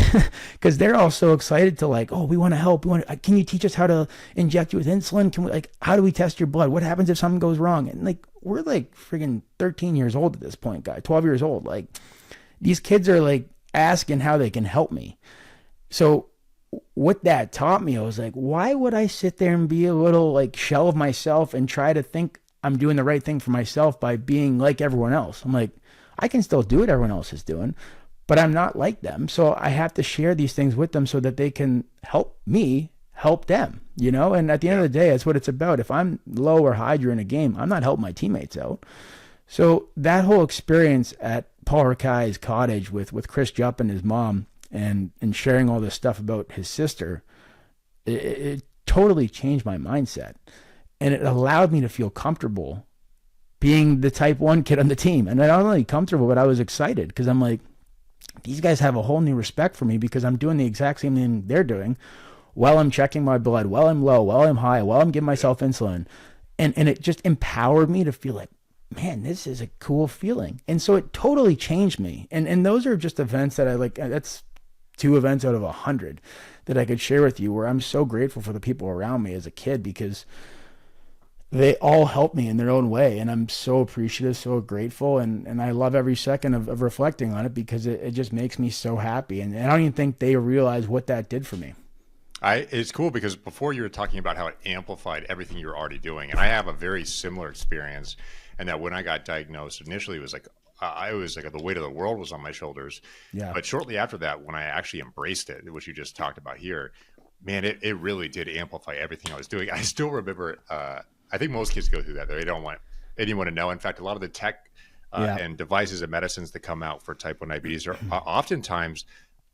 Because they're all so excited to like, oh, we want to help. Can you teach us how to inject you with insulin? Can we, like, how do we test your blood? What happens if something goes wrong? And like, we're like friggin' 13 years old at this point, guy, 12 years old. Like, these kids are like asking how they can help me. So what that taught me, I was like, why would I sit there and be a little like shell of myself and try to think I'm doing the right thing for myself by being like everyone else? I'm like, I can still do what everyone else is doing, but I'm not like them. So I have to share these things with them so that they can help me help them, you know? And at the end of the day, that's what it's about. If I'm low or high during a game, I'm not helping my teammates out. So that whole experience at Paul Rakai's cottage with Chris Jupp and his mom and sharing all this stuff about his sister, it totally changed my mindset. And it allowed me to feel comfortable being the type 1 kid on the team. And not only comfortable, but I was excited because I'm like, these guys have a whole new respect for me because I'm doing the exact same thing they're doing while I'm checking my blood, while I'm low, while I'm high, while I'm giving myself insulin. And it just empowered me to feel like, man, this is a cool feeling. And so it totally changed me. And those are just events that I like. That's 2 events out of 100 that I could share with you where I'm so grateful for the people around me as a kid because they all helped me in their own way. And I'm so appreciative, so grateful. And I love every second of reflecting on it because it just makes me so happy. And I don't even think they realize what that did for me. It's cool because before you were talking about how it amplified everything you were already doing. And I have a very similar experience. And that when I got diagnosed, initially it was like, I was like the weight of the world was on my shoulders. Yeah. But shortly after that, when I actually embraced it, which you just talked about here, man, it really did amplify everything I was doing. I still remember, I think most kids go through that. They don't want anyone to know. In fact, a lot of the tech and devices and medicines that come out for type 1 diabetes are oftentimes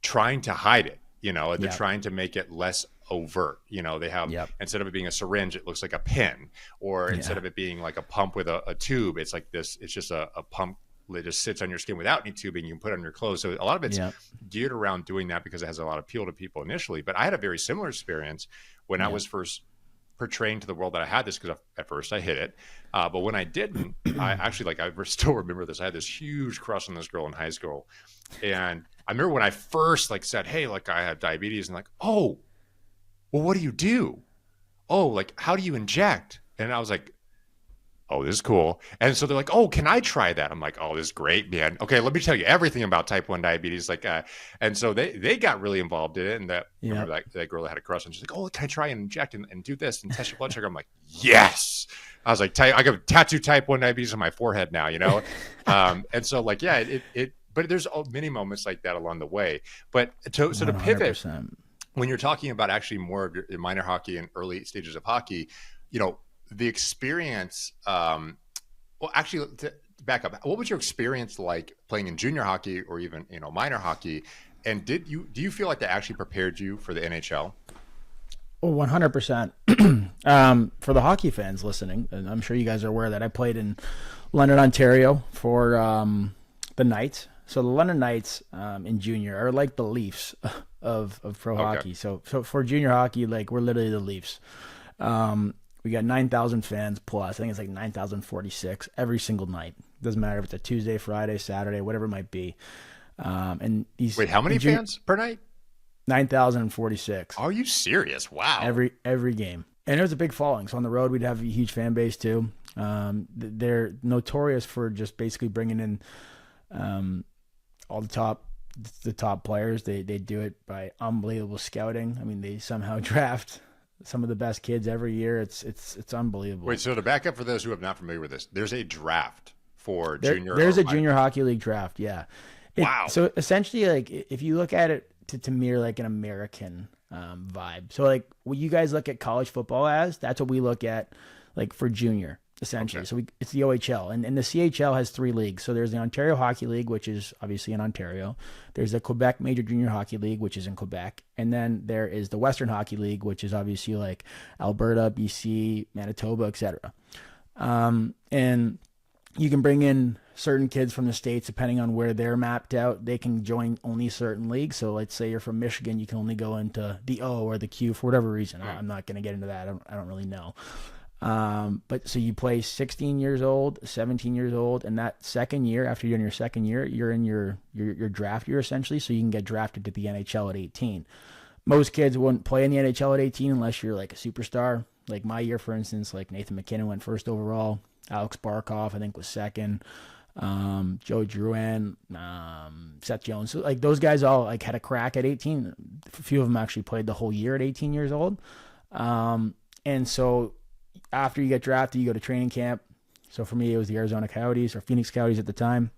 trying to hide it. They're Yep. trying to make it less overt. They have, Yep. instead of it being a syringe, it looks like a pin, or instead of it being like a pump with a tube, it's like this, it's just a pump that just sits on your skin without any tubing. You can put it on your clothes. So a lot of it's Yep. geared around doing that because it has a lot of appeal to people initially. But I had a very similar experience when I was first portraying to the world that I had this, because at first I hid it. But when I didn't, I actually, I still remember this. I had this huge crush on this girl in high school. And I remember when I first said, hey, I have diabetes, and oh, well, what do you do? Oh, how do you inject? And I was like, oh, this is cool. And so they're like, oh, can I try that? I'm like, oh, this is great, man. Okay, let me tell you everything about type 1 diabetes. And so they got really involved in it. And remember that girl that had a crush, and she's like, oh, can I try and inject and do this and test your blood sugar? I'm like, yes. I was like, I got tattoo type 1 diabetes on my forehead now, and so but there's many moments like that along the way. But to pivot, 100%. when you're talking about actually more of your minor hockey and early stages of hockey, the experience, actually, to back up, what was your experience like playing in junior hockey or even, minor hockey? And do you feel like that actually prepared you for the NHL? Oh, 100%. For the hockey fans listening, and I'm sure you guys are aware that I played in London, Ontario for the Knights. So the London Knights in junior are like the Leafs of pro hockey. So for junior hockey, we're literally the Leafs. We got 9,000 fans plus. I think it's 9,046 every single night. Doesn't matter if it's a Tuesday, Friday, Saturday, whatever it might be. And wait, how many fans per night? 9,046. Are you serious? Wow. Every game. And it was a big following. So on the road, we'd have a huge fan base too. They're notorious for just basically bringing in all the top players. They do it by unbelievable scouting. I mean, they somehow draft some of the best kids every year. It's unbelievable. Wait, so to back up for those who are not familiar with this, there's a draft for junior. There's a junior hockey league draft. Yeah. Wow. So essentially, if you look at it to mirror an American vibe. So what you guys look at college football as, that's what we look at for junior. Essentially. Okay. So it's the OHL, and the CHL has 3 leagues. So there's the Ontario Hockey League, which is obviously in Ontario. There's the Quebec Major Junior Hockey League, which is in Quebec. And then there is the Western Hockey League, which is obviously Alberta, BC, Manitoba, etc. And you can bring in certain kids from the States, depending on where they're mapped out. They can join only certain leagues. So let's say you're from Michigan, you can only go into the O or the Q for whatever reason. I'm not going to get into that. I don't really know. But so you play 16 years old, 17 years old, and that second year, after you're in your second year, you're in your draft year essentially, so you can get drafted to the NHL at 18. Most kids wouldn't play in the NHL at 18 unless you're a superstar. Like my year, for instance, Nathan McKinnon went first overall, Alex Barkov, I think, was second, Joe Drouin, Seth Jones. So those guys all had a crack at 18. A few of them actually played the whole year at 18 years old. And so after you get drafted, you go to training camp. So for me, it was the Arizona Coyotes or Phoenix Coyotes at the time.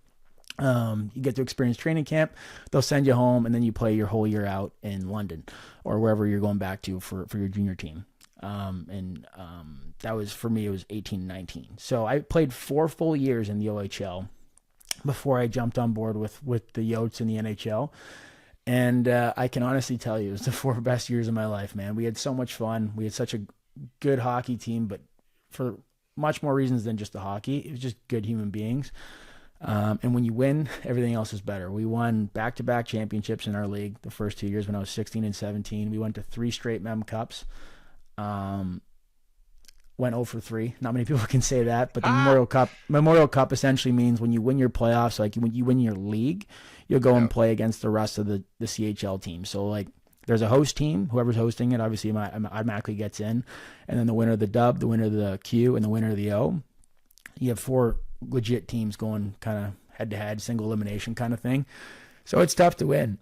You get to experience training camp. They'll send you home, and then you play your whole year out in London or wherever you're going back to for your junior team. That was, for me, it was 18, 19. So I played 4 full years in the OHL before I jumped on board with the Yotes in the NHL. And I can honestly tell you, it was the 4 best years of my life, man. We had so much fun. We had such a good hockey team, but for much more reasons than just the hockey. It was just good human beings. And when you win, everything else is better. We won back-to-back championships in our league the first 2 years when I was 16 and 17. We went to 3 straight Mem Cups. Went 0 for 3. Not many people can say that, but the Memorial Cup essentially means when you win your playoffs, when you win your league, you'll go and play against the rest of the CHL team. So there's a host team. Whoever's hosting it obviously automatically gets in. And then the winner of the dub, the winner of the Q, and the winner of the O. You have 4 legit teams going kind of head-to-head, single elimination kind of thing. So it's tough to win.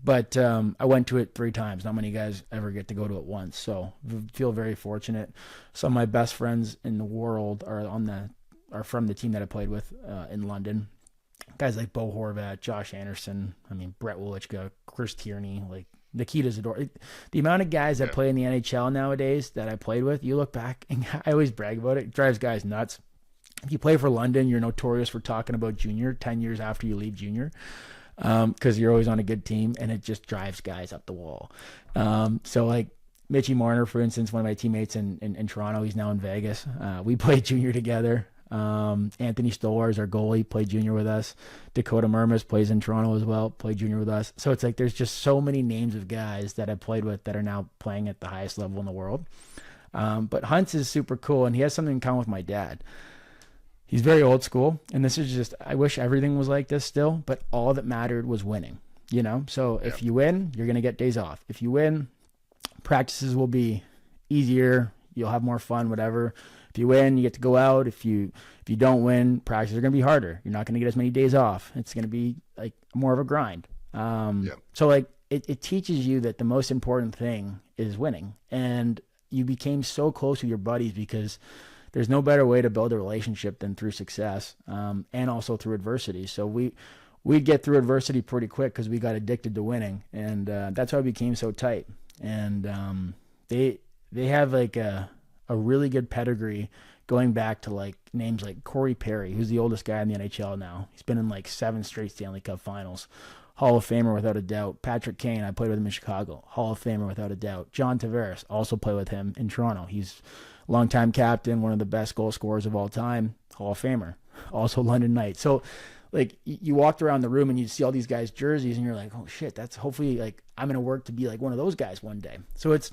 But I went to it 3 times. Not many guys ever get to go to it once. So I feel very fortunate. Some of my best friends in the world are from the team that I played with in London. Guys like Bo Horvat, Josh Anderson, Brett Wolichka, Chris Tierney, Nikita Zador. The amount of guys that play in the NHL nowadays that I played with, you look back, and I always brag about it. It drives guys nuts. If you play for London, you're notorious for talking about junior 10 years after you leave junior. because you're always on a good team, and it just drives guys up the wall. So like Mitchie Marner, for instance, one of my teammates in Toronto, he's now in Vegas. We played junior together. Anthony Stolar is our goalie, played junior with us. Dakota Murmas plays in Toronto as well, played junior with us. So it's like there's just so many names of guys that I played with that are now playing at the highest level in the world. But Hunts is super cool, and he has something in common with my dad. He's very old school, and this is just, I wish everything was like this still, but all that mattered was winning, you know? So if you win, you're going to get days off. If you win, practices will be easier, you'll have more fun, whatever. If you win, you get to go out. If you don't win, practices are going to be harder. You're not going to get as many days off. It's going to be like more of a grind. So like it teaches you that the most important thing is winning, and you became so close with your buddies because there's no better way to build a relationship than through success, and also through adversity. So we'd get through adversity pretty quick because we got addicted to winning, and that's why we became so tight. And they have like a really good pedigree going back to like names like Corey Perry, who's the oldest guy in the NHL now. He's been in like 7 straight Stanley Cup finals. Hall of Famer without a doubt. Patrick Kane, I played with him in Chicago. Hall of Famer without a doubt. John Tavares, also played with him in Toronto. He's longtime captain, one of the best goal scorers of all time. Hall of Famer. Also London Knight. So like you walked around the room and you see all these guys' jerseys and you're like, oh shit, that's hopefully like I'm going to work to be like one of those guys one day. So it's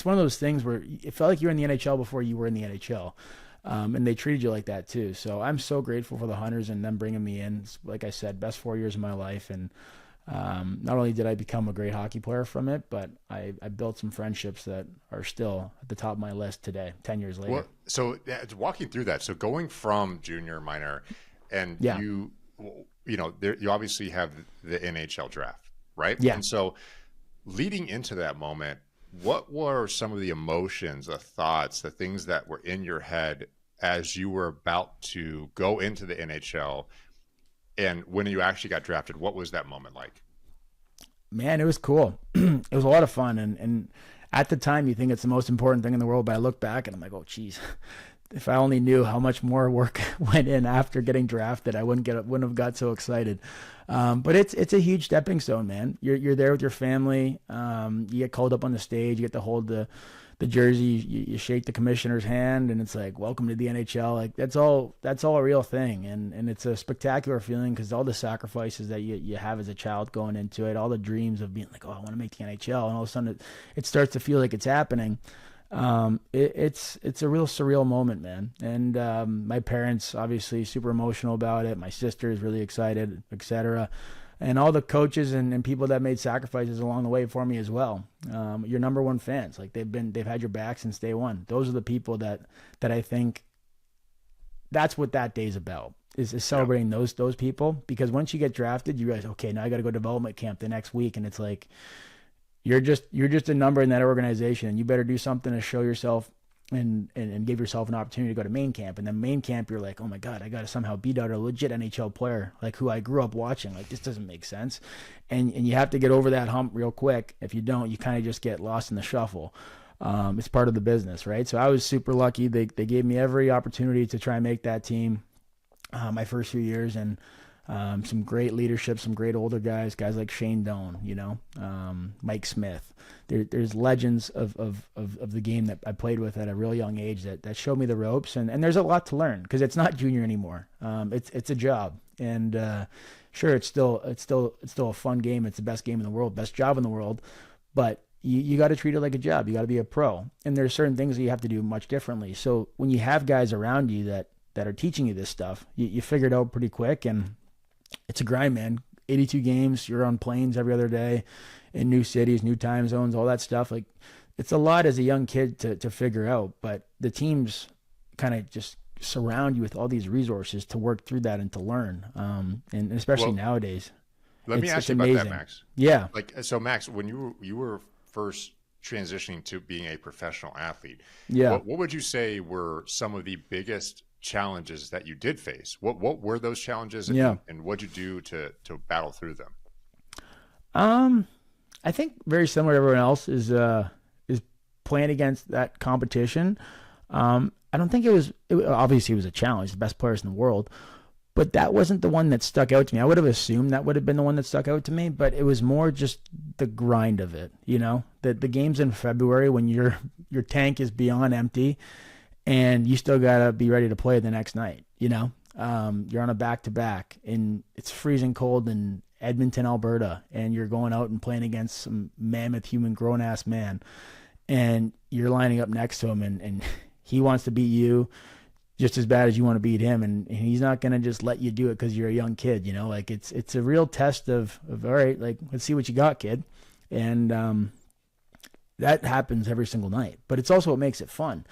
one of those things where it felt like you were in the NHL before you were in the NHL. And they treated you like that too. So I'm so grateful for the Hunters and them bringing me in. Like I said, best 4 years of my life. And not only did I become a great hockey player from it, but I built some friendships that are still at the top of my list today, 10 years later. Well, so walking through that, so going from junior, minor, and you obviously have the NHL draft, right? Yeah. And so leading into that moment, what were some of the emotions, the thoughts, the things that were in your head as you were about to go into the NHL? And when you actually got drafted, what was that moment like? Man, it was cool. It was a lot of fun. And at the time, you think it's the most important thing in the world. But I look back and I'm like, oh, geez, if I only knew how much more work went in after getting drafted, I wouldn't have got so excited. But it's a huge stepping stone, man. You're there with your family. You get called up on the stage. You get to hold the jersey. You shake the commissioner's hand, and it's like, welcome to the NHL. Like that's all a real thing, and it's a spectacular feeling because all the sacrifices that you have as a child going into it, all the dreams of being like, oh, I want to make the NHL, and all of a sudden it starts to feel like it's happening. It's a real surreal moment, man. And my parents obviously super emotional about it. My sister is really excited, etc. And all the coaches and people that made sacrifices along the way for me as well. Your number one fans, like they've had your back since day one. Those are the people that I think that's what that day's about. Is celebrating those people, because once you get drafted, you realize, okay, now I got to go to development camp the next week, and it's like you're just a number in that organization, and you better do something to show yourself and give yourself an opportunity to go to main camp. And then main camp, you're like, oh my God, I got to somehow beat out a legit NHL player, like who I grew up watching. Like, this doesn't make sense. And you have to get over that hump real quick. If you don't, you kind of just get lost in the shuffle. It's part of the business, right? So I was super lucky. They gave me every opportunity to try and make that team my first few years, and some great leadership, some great older guys like Shane Doan, Mike Smith. There's legends of the game that I played with at a real young age that showed me the ropes, and there's a lot to learn because it's not junior anymore. It's a job, and sure, it's still a fun game. It's the best game in the world, best job in the world, but you got to treat it like a job. You got to be a pro, and there's certain things that you have to do much differently. So when you have guys around you that are teaching you this stuff, you figure it out pretty quick, and it's a grind, man. 82 games, you're on planes every other day in new cities, new time zones, all that stuff. Like, it's a lot as a young kid to figure out, but the teams kind of just surround you with all these resources to work through that and to learn. And especially nowadays. Let me ask you about that, Max. Yeah. So Max, when you were first transitioning to being a professional athlete, what would you say were some of the biggest challenges that you did face? What were those challenges, and what'd you do to battle through them? I think very similar to everyone else is playing against that competition. I don't think it was obviously it was a challenge, the best players in the world, But that wasn't the one that stuck out to me. I would have assumed that would have been the one that stuck out to me, but it was more just the grind of it, you know? The games in February when your tank is beyond empty and you still got to be ready to play the next night, you know? You're on a back-to-back and it's freezing cold in Edmonton, Alberta, and you're going out and playing against some mammoth human grown-ass man, and you're lining up next to him and he wants to beat you just as bad as you want to beat him, and he's not going to just let you do it because you're a young kid, you know? Like, it's a real test of all right, like, let's see what you got, kid. And that happens every single night, but it's also what makes it fun.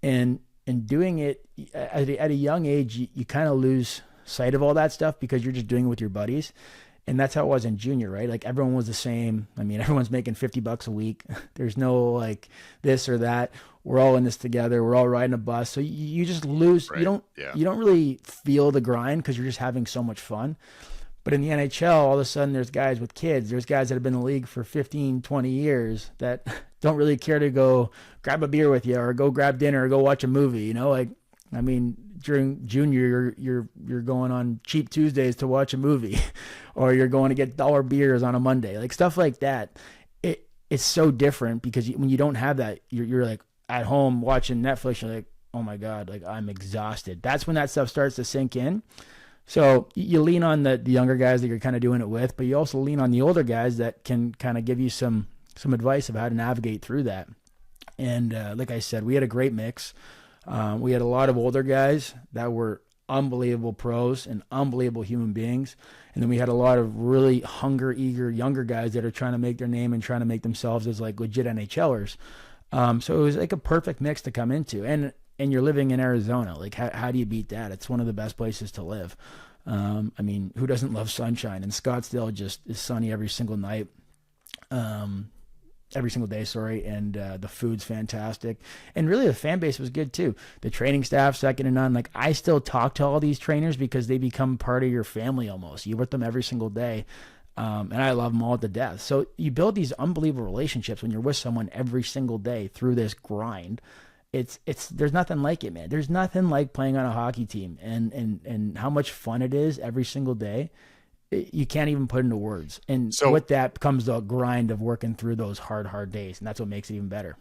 And doing it at a young age, you kind of lose sight of all that stuff because you're just doing it with your buddies. And that's how it was in junior, right? Like, everyone was the same. I mean, everyone's making $50 a week. There's no like this or that. We're all in this together. We're all riding a bus. So you just lose. Right. You don't really feel the grind because you're just having so much fun. But in the NHL, all of a sudden there's guys with kids. There's guys that have been in the league for 15, 20 years that don't really care to go grab a beer with you or go grab dinner or go watch a movie, you know? Like, I mean, during junior, you're going on cheap Tuesdays to watch a movie, or you're going to get dollar beers on a Monday, like stuff like that. It's so different because when you don't have that, you're like at home watching Netflix. You're like, oh my god, like I'm exhausted. That's when that stuff starts to sink in. So you lean on the younger guys that you're kind of doing it with, but you also lean on the older guys that can kind of give you some advice of how to navigate through that. And like I said, we had a great mix. We had a lot of older guys that were unbelievable pros and unbelievable human beings. And then we had a lot of really eager younger guys that are trying to make their name and trying to make themselves as like legit NHLers. So it was like a perfect mix to come into. And you're living in Arizona. Like, how do you beat that? It's one of the best places to live. I mean, who doesn't love sunshine? And Scottsdale just is sunny every single night. Every single day, and the food's fantastic, and really the fan base was good too. The training staff, second to none. Like, I still talk to all these trainers because they become part of your family almost. You're with them every single day, and I love them all to death. So you build these unbelievable relationships when you're with someone every single day through this grind. It's there's nothing like it, man. There's nothing like playing on a hockey team and how much fun it is every single day. You can't even put into words. And so with that comes the grind of working through those hard days. And that's what makes it even better.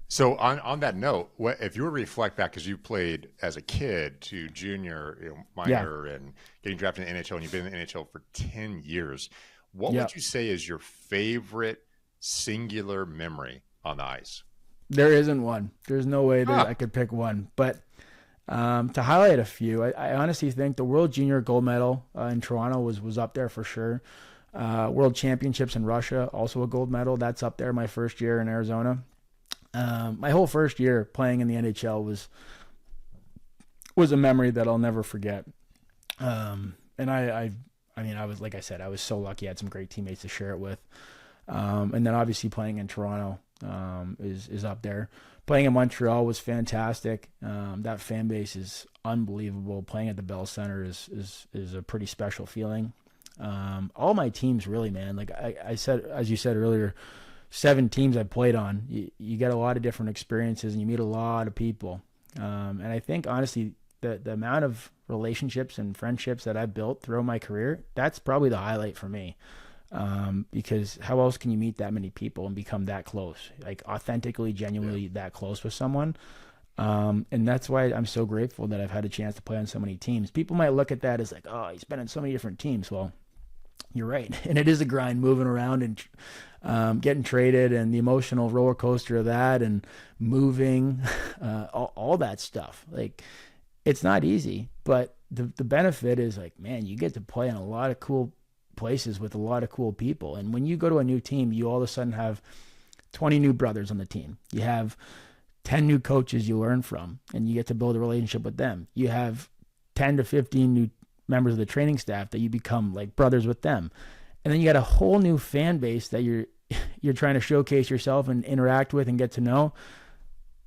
So on that note, if you were to reflect back, because you played as a kid to junior, minor, and getting drafted in the NHL, and you've been in the NHL for 10 years, what would you say is your favorite singular memory on the ice? There isn't one. There's no way that I could pick one. But to highlight a few, I honestly think the World Junior gold medal in Toronto was up there for sure. World Championships in Russia, also a gold medal. That's up there my first year in Arizona. My whole first year playing in the NHL was a memory that I'll never forget. And I mean, I was, like I said, I was so lucky. I had some great teammates to share it with. And then obviously playing in Toronto is up there. Playing in Montreal was fantastic. That fan base is unbelievable. Playing at the Bell Center is a pretty special feeling. All my teams really, man. Like I said, as you said earlier, 7 teams I played on. You get a lot of different experiences and you meet a lot of people. And I think honestly, the amount of relationships and friendships that I've built throughout my career, that's probably the highlight for me. Because how else can you meet that many people and become that close, like authentically, genuinely that close with someone? And that's why I'm so grateful that I've had a chance to play on so many teams. People might look at that as like, oh, he's been on so many different teams. Well, you're right. And it is a grind moving around and getting traded and the emotional roller coaster of that and moving, all that stuff. Like, it's not easy, but the benefit is like, man, you get to play on a lot of cool places with a lot of cool people. And when you go to a new team, you all of a sudden have 20 new brothers on the team. You have 10 new coaches you learn from, and you get to build a relationship with them. You have 10 to 15 new members of the training staff that you become like brothers with them. And then you got a whole new fan base that you're trying to showcase yourself and interact with and get to know.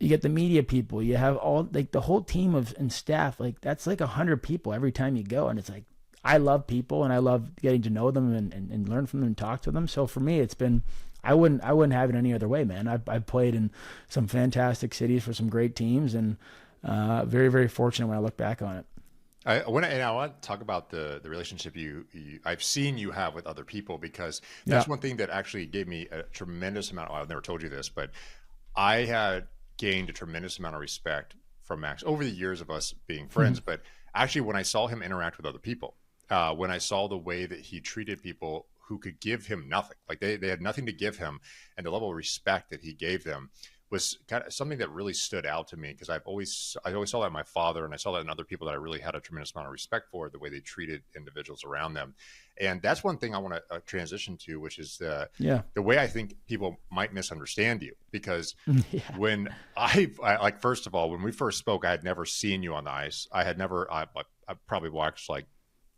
You get the media people. You have all like the whole team and staff. Like, that's like 100 people every time you go. And it's like, I love people and I love getting to know them and learn from them and talk to them. So for me, it's been, I wouldn't have it any other way, man. I've played in some fantastic cities for some great teams and very, very fortunate when I look back on it. I want to talk about the relationship I've seen you have with other people, because that's Yeah. one thing that actually gave me a tremendous amount. I've never told you this, but I had gained a tremendous amount of respect from Max over the years of us being friends. But actually, when I saw him interact with other people, when I saw the way that he treated people who could give him nothing, like they had nothing to give him, and the level of respect that he gave them was kind of something that really stood out to me, because I always saw that in my father, and I saw that in other people that I really had a tremendous amount of respect for, the way they treated individuals around them. And that's one thing I want to transition to, which is Yeah. the way I think people might misunderstand you. Because Yeah. when I like, first of all, when we first spoke, I had never seen you on the ice. I probably watched like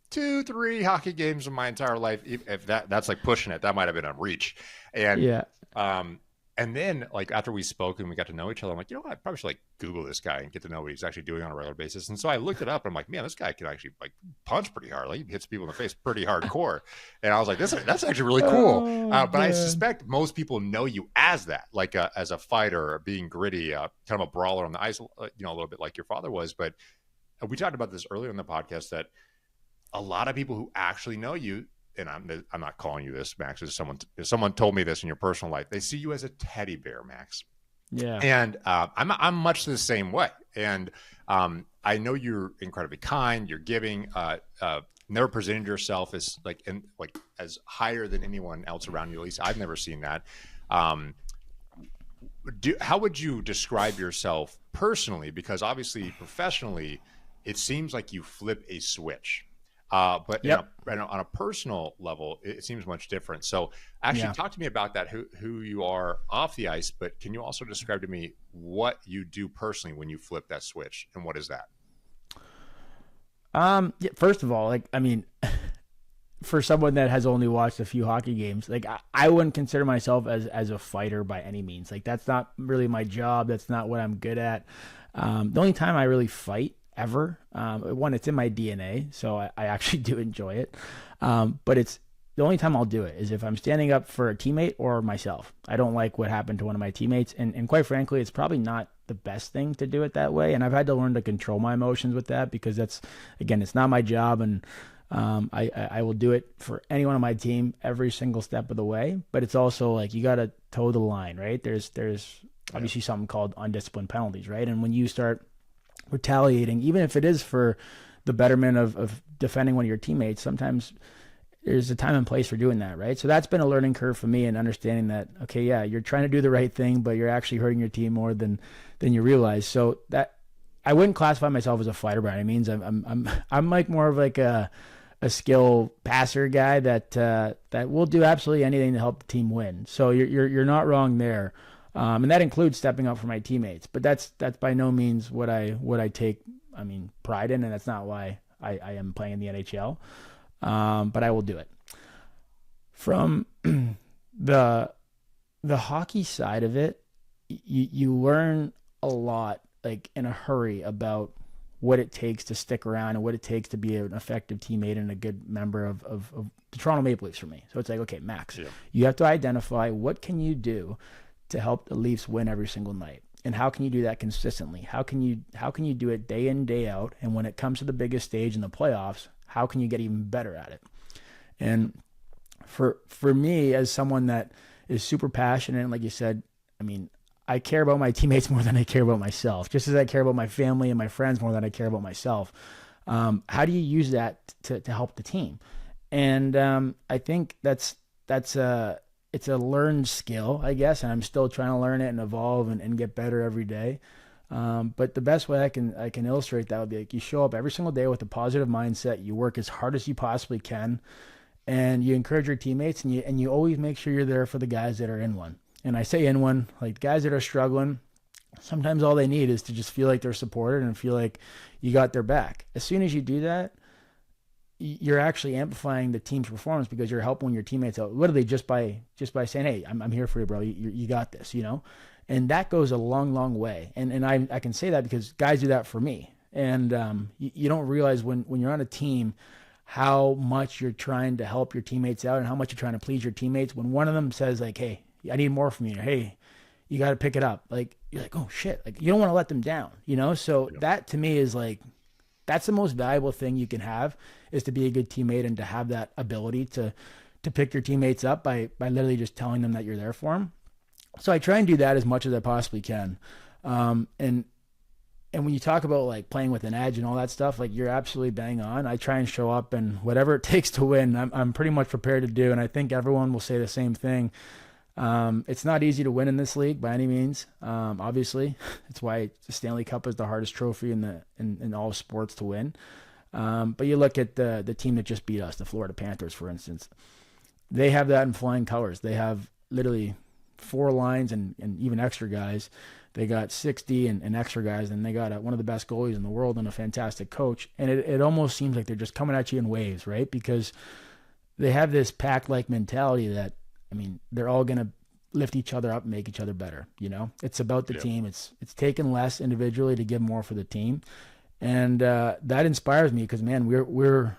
2-3 hockey games in my entire life. If that's like pushing it, that might have been a reach. And Yeah. and then, like, after we spoke and we got to know each other, I'm like, you know what? I probably should like Google this guy and get to know what he's actually doing on a regular basis. And so I looked it up, and I'm like, man, this guy can actually like punch pretty hard. Like, he hits people in the face pretty hardcore. And I was like, that's actually really cool. But I suspect most people know you as that, like as a fighter, being gritty, kind of a brawler on the ice, a little bit like your father was. But we talked about this earlier in the podcast, that a lot of people who actually know you, and I'm not calling you this, Max, as someone told me this in your personal life, they see you as a teddy bear, Max. Yeah. And I'm much the same way. And I know you're incredibly kind, you're giving, never presented yourself as as higher than anyone else around you. At least I've never seen that. How would you describe yourself personally? Because obviously professionally, it seems like you flip a switch. But on a personal level, it seems much different. So actually talk to me about that, who you are off the ice, but can you also describe to me what you do personally when you flip that switch, and what is that? First of all, like, I mean, for someone that has only watched a few hockey games, like I wouldn't consider myself as a fighter by any means. Like, that's not really my job. That's not what I'm good at. The only time I really fight ever, one, it's in my DNA, so I actually do enjoy it. But it's the only time I'll do it is if I'm standing up for a teammate or myself. I don't like what happened to one of my teammates, and quite frankly, it's probably not the best thing to do it that way. And I've had to learn to control my emotions with that, because that's, again, it's not my job, and I will do it for anyone on my team every single step of the way. But it's also like, you got to toe the line, right? There's obviously something called undisciplined penalties, right? And when you start retaliating, even if it is for the betterment of defending one of your teammates, sometimes there's a time and place for doing that, right? So that's been a learning curve for me, and understanding that, okay, yeah, you're trying to do the right thing, but you're actually hurting your team more than you realize. So that, I wouldn't classify myself as a fighter by any means. I'm like more of like a skill passer guy that will do absolutely anything to help the team win. So you're not wrong there. And that includes stepping up for my teammates, but that's by no means what I take, pride in, and that's not why I am playing in the NHL. But I will do it. From the hockey side of it, you learn a lot, like, in a hurry, about what it takes to stick around and what it takes to be an effective teammate and a good member of the Toronto Maple Leafs for me. So it's like, okay, Max, you have to identify what can you do to help the Leafs win every single night, and how can you do that consistently? How can you do it day in, day out? And when it comes to the biggest stage in the playoffs, how can you get even better at it? And for me, as someone that is super passionate, and like you said, I care about my teammates more than I care about myself, just as I care about my family and my friends more than I care about myself. How do you use that to help the team? And I think it's a learned skill, I guess, and I'm still trying to learn it and evolve and get better every day. But the best way I can illustrate that would be, like, you show up every single day with a positive mindset. You work as hard as you possibly can, and you encourage your teammates, and you always make sure you're there for the guys that are in one. And I say in one, like, guys that are struggling, sometimes all they need is to just feel like they're supported and feel like you got their back. As soon as you do that, you're actually amplifying the team's performance, because you're helping your teammates out literally just by saying, hey, I'm here for you, bro. You got this, and that goes a long, long way. And I can say that because guys do that for me. And you don't realize when you're on a team how much you're trying to help your teammates out and how much you're trying to please your teammates. When one of them says, like, hey, I need more from you, or, hey, you got to pick it up, like, you're like, oh shit, like, you don't want to let them down, So that to me is like that's the most valuable thing you can have, is to be a good teammate and to have that ability to pick your teammates up by literally just telling them that you're there for them. So I try and do that as much as I possibly can. And when you talk about like playing with an edge and all that stuff, like you're absolutely bang on. I try and show up, and whatever it takes to win, I'm pretty much prepared to do. And I think everyone will say the same thing. It's not easy to win in this league by any means. Obviously, it's why the Stanley Cup is the hardest trophy in all sports to win. But you look at the team that just beat us, the Florida Panthers, for instance. They have that in flying colors. They have literally 4 lines and even extra guys. They got 60 and extra guys, and they got one of the best goalies in the world and a fantastic coach. And it almost seems like they're just coming at you in waves, right? Because they have this pack-like mentality that, I mean, they're all going to lift each other up and make each other better. You know, it's about the team. It's taking less individually to give more for the team. And that inspires me because, man, we're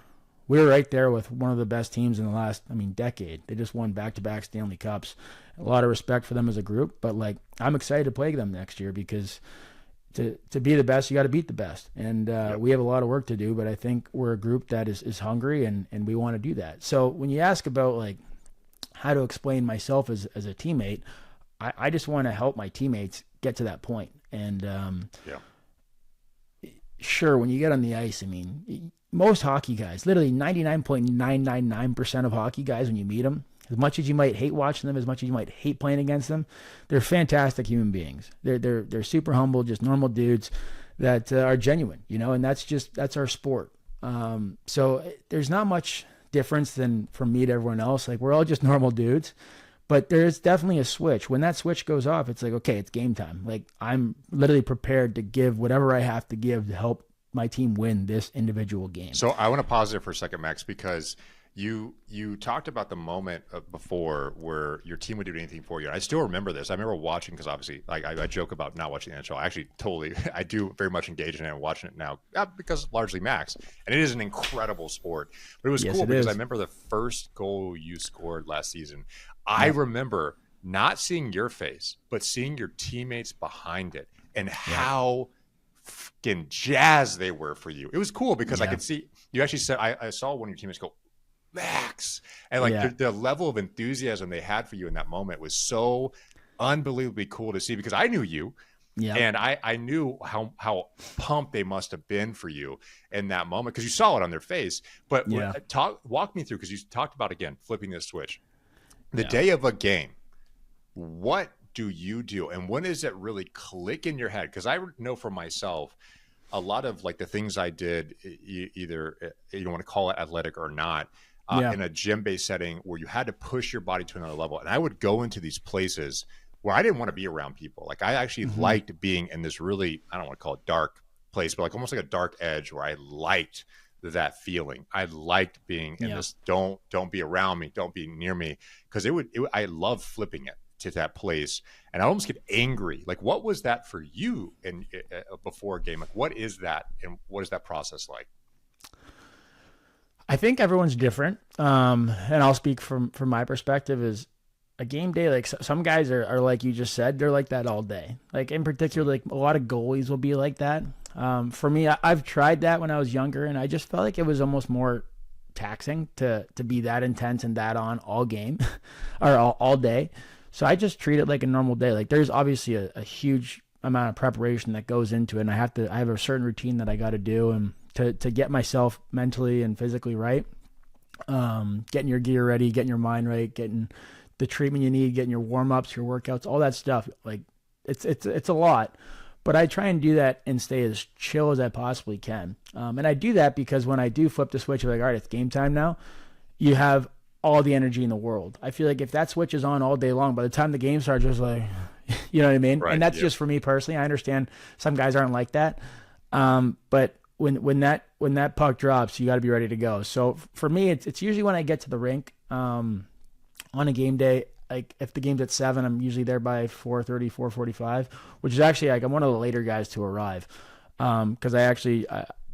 right there with one of the best teams in the last, decade. They just won back-to-back Stanley Cups. A lot of respect for them as a group, but like I'm excited to play them next year because to be the best, you got to beat the best. And we have a lot of work to do, but I think we're a group that is hungry and we want to do that. So when you ask about like how to explain myself as a teammate, I just want to help my teammates get to that point. And sure, when you get on the ice, most hockey guys, literally 99.999% of hockey guys, when you meet them, as much as you might hate watching them, as much as you might hate playing against them, they're fantastic human beings. They're super humble, just normal dudes that are genuine, you know, and that's our sport. So there's not much difference than from me to everyone else. Like we're all just normal dudes, but there's definitely a switch. When that switch goes off, it's like, okay, it's game time. Like I'm literally prepared to give whatever I have to give to help my team win this individual game. So I want to pause there for a second, Max, because you talked about the moment before where your team would do anything for you. I still remember this. I remember watching, because obviously, like I joke about not watching the NHL. I actually I do very much engage in it and watching it now because largely Max. And it is an incredible sport. But it was cool because I remember the first goal you scored last season. I remember not seeing your face, but seeing your teammates behind it and how fucking jazzed they were for you. It was cool because I could see you actually said, I saw one of your teammates go, Max, and like the level of enthusiasm they had for you in that moment was so unbelievably cool to see, because I knew you and I knew how pumped they must have been for you in that moment because you saw it on their face. But walk me through, because you talked about, again, flipping the switch. The day of a game, what do you do, and when does it really click in your head? Because I know for myself, a lot of like the things I did, either you want to call it athletic or not, in a gym-based setting where you had to push your body to another level. And I would go into these places where I didn't want to be around people. Like I actually liked being in this really, I don't want to call it dark place, but like almost like a dark edge where I liked that feeling. I liked being in this, don't be around me, don't be near me. Because I love flipping it to that place. And I almost get angry. Like, what was that for you before a game? Like, what is that? And what is that process like? I think everyone's different. And I'll speak from my perspective is a game day. Like some guys are like you just said, they're like that all day. Like in particular, like a lot of goalies will be like that. For me, I've tried that when I was younger, and I just felt like it was almost more taxing to be that intense and that on all game or all day. So I just treat it like a normal day. Like there's obviously a huge amount of preparation that goes into it, and I have a certain routine that I got to do and to get myself mentally and physically right. Getting your gear ready, getting your mind right, getting the treatment you need, getting your warm-ups, your workouts, all that stuff. Like it's a lot, but I try and do that and stay as chill as I possibly can. And I do that because when I do flip the switch, I'm like, all right, it's game time now. You have all the energy in the world. I feel like if that switch is on all day long, by the time the game starts, just like, you know what I mean? Right, and that's just for me personally. I understand some guys aren't like that. But when that puck drops, you got to be ready to go. So for me, it's usually when I get to the rink on a game day. Like if the game's at 7, I'm usually there by 4:30, 4:45, which is actually like I'm one of the later guys to arrive. Because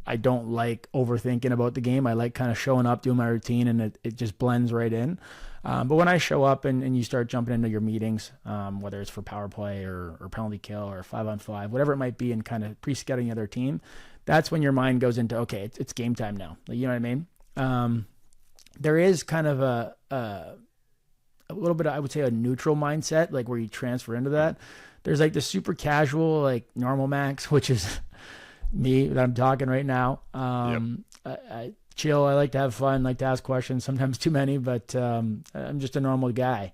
I don't like overthinking about the game. I like kind of showing up, doing my routine, and it just blends right in. But when I show up and you start jumping into your meetings, whether it's for power play or penalty kill or 5-on-5, whatever it might be, and kind of pre-scouting the other team, that's when your mind goes into, okay, it's game time now. You know what I mean? There is kind of a little bit of, I would say, a neutral mindset, like where you transfer into that. There's like the super casual, like normal Max, which is me that I'm talking right now. I chill. I like to have fun, like to ask questions, sometimes too many, but I'm just a normal guy.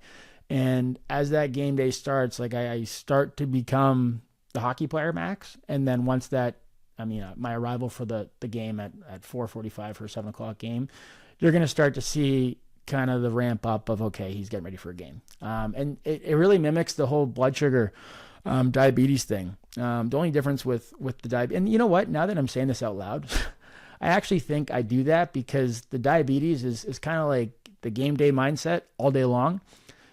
And as that game day starts, like I start to become the hockey player Max. And then once that, my arrival for the game at 4:45 for a 7 o'clock game, you're going to start to see kind of the ramp up of, okay, he's getting ready for a game. And it really mimics the whole blood sugar diabetes thing. The only difference with the diabetes, and you know what, now that I'm saying this out loud, I actually think I do that because the diabetes is kind of like the game day mindset all day long.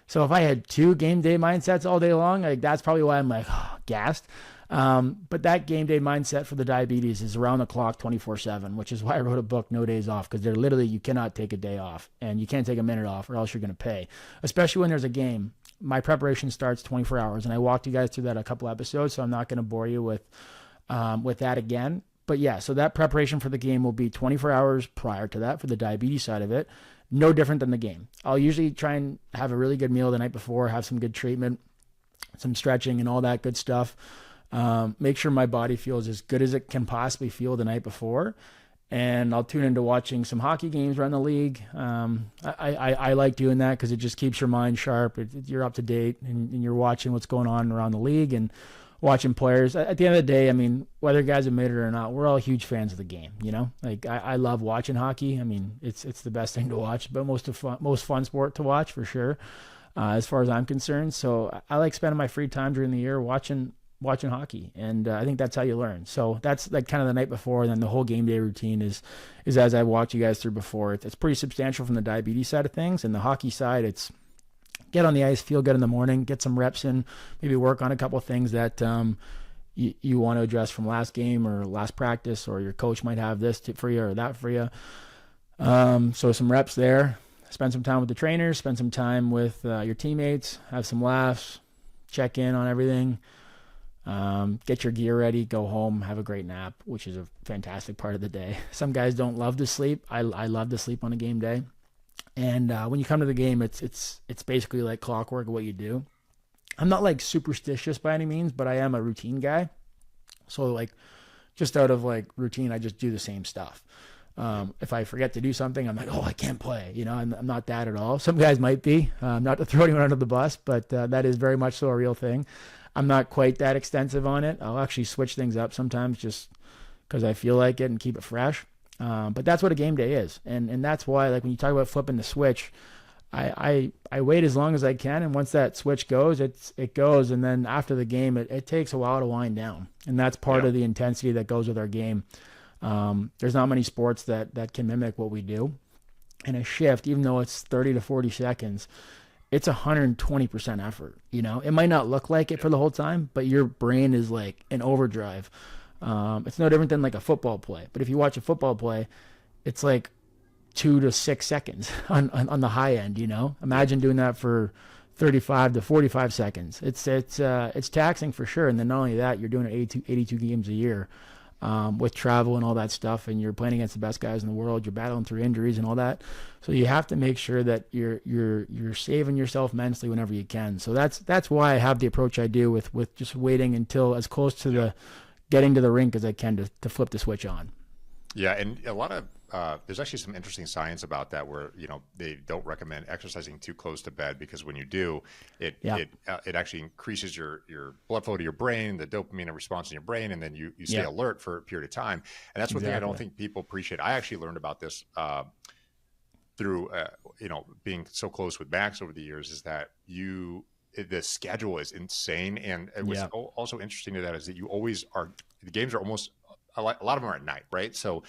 So if I had 2 game day mindsets all day long, like that's probably why I'm like gassed. But that game day mindset for the diabetes is around the clock 24/7, which is why I wrote a book, No Days Off, because they're literally, you cannot take a day off and you can't take a minute off or else you're going to pay, especially when there's a game. My preparation starts 24 hours and I walked you guys through that a couple episodes, so I'm not going to bore you with that again. But yeah, so that preparation for the game will be 24 hours prior to that for the diabetes side of it. No different than the game. I'll usually try and have a really good meal the night before, have some good treatment, some stretching and all that good stuff. Make sure my body feels as good as it can possibly feel the night before. And I'll tune into watching some hockey games around the league. I like doing that because it just keeps your mind sharp. You're up to date and you're watching what's going on around the league and watching players. At the end of the day, whether guys admit it or not, we're all huge fans of the game. Like I love watching hockey. It's the best thing to watch, but most fun sport to watch for sure, as far as I'm concerned. So I like spending my free time during the year watching hockey, and I think that's how you learn. So that's like kind of the night before, and then the whole game day routine is as I walked you guys through before. It's pretty substantial from the diabetes side of things, and the hockey side, it's get on the ice, feel good in the morning, get some reps in, maybe work on a couple of things that you want to address from last game or last practice, or your coach might have this tip for you or that for you. So some reps there, spend some time with the trainers, spend some time with your teammates, have some laughs, check in on everything. Get your gear ready, go home, have a great nap, which is a fantastic part of the day. Some guys don't love to sleep. I love to sleep on a game day. And when you come to the game, it's basically like clockwork what you do. I'm not like superstitious by any means, but I am a routine guy. So like just out of like routine, I just do the same stuff. If I forget to do something, I'm like, I can't play. I'm not that at all. Some guys might be, not to throw anyone under the bus, but that is very much so a real thing. I'm not quite that extensive on it. I'll actually switch things up sometimes just because I feel like it and keep it fresh. But that's what a game day is. And that's why, like when you talk about flipping the switch, I wait as long as I can. And once that switch goes, it goes. And then after the game, it takes a while to wind down. And that's part of the intensity that goes with our game. There's not many sports that can mimic what we do. And a shift, even though it's 30 to 40 seconds, it's 120% effort. It might not look like it for the whole time, but your brain is like in overdrive. It's no different than like a football play. But if you watch a football play, it's like 2 to 6 seconds on the high end. Imagine doing that for 35 to 45 seconds. It's taxing for sure. And then not only that, you're doing it 82 games a year. With travel and all that stuff, and you're playing against the best guys in the world, you're battling through injuries and all that. So you have to make sure that you're saving yourself mentally whenever you can. So that's why I have the approach I do with just waiting until as close to the getting to the rink as I can to flip the switch on. Yeah, and a lot of there's actually some interesting science about that, where they don't recommend exercising too close to bed, because when you do, it actually increases your blood flow to your brain, the dopamine response in your brain, and then you stay alert for a period of time. And that's one thing I don't think people appreciate. I actually learned about this through being so close with Max over the years, is that the schedule is insane. And what's also interesting to that is that you always are, the games are almost, a lot of them are at night, right? So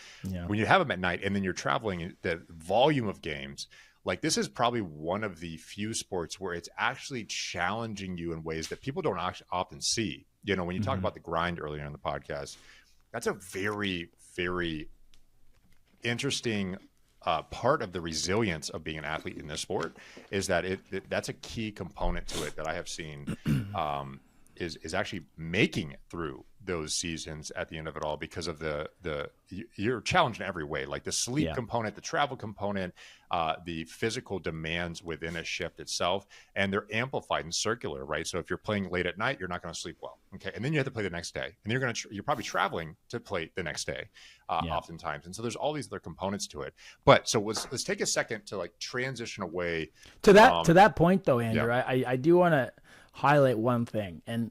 when you have them at night and then you're traveling, the volume of games, like this is probably one of the few sports where it's actually challenging you in ways that people don't often see. When you talk about the grind earlier in the podcast, That's a very, very interesting part of the resilience of being an athlete in this sport, is that that's a key component to it that I have seen is actually making it through those seasons at the end of it all, because of you're challenged in every way, like the sleep component, the travel component, the physical demands within a shift itself, and they're amplified and circular, right? So if you're playing late at night, you're not going to sleep well, okay, and then you have to play the next day, and you're probably traveling to play the next day, oftentimes, and so there's all these other components to it. But so let's take a second to like transition away to that point, though, Andrew. I do want to highlight one thing, and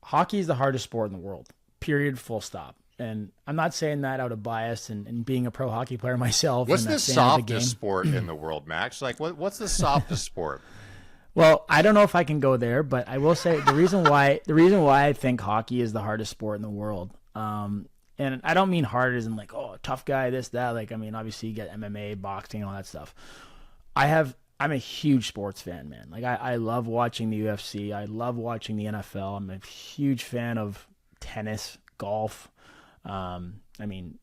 hockey is the hardest sport in the world, period, full stop. And I'm not saying that out of bias and being a pro hockey player myself. What's the softest sport in the world, Max? Like, what's the softest sport? Well, I don't know if I can go there, but I will say the reason why I think hockey is the hardest sport in the world. And I don't mean hard as in like, oh, tough guy, this, that. Like, I mean, obviously you get MMA, boxing, and all that stuff. I'm a huge sports fan, man. Like, I love watching the UFC. I love watching the NFL. I'm a huge fan of tennis, golf. I mean,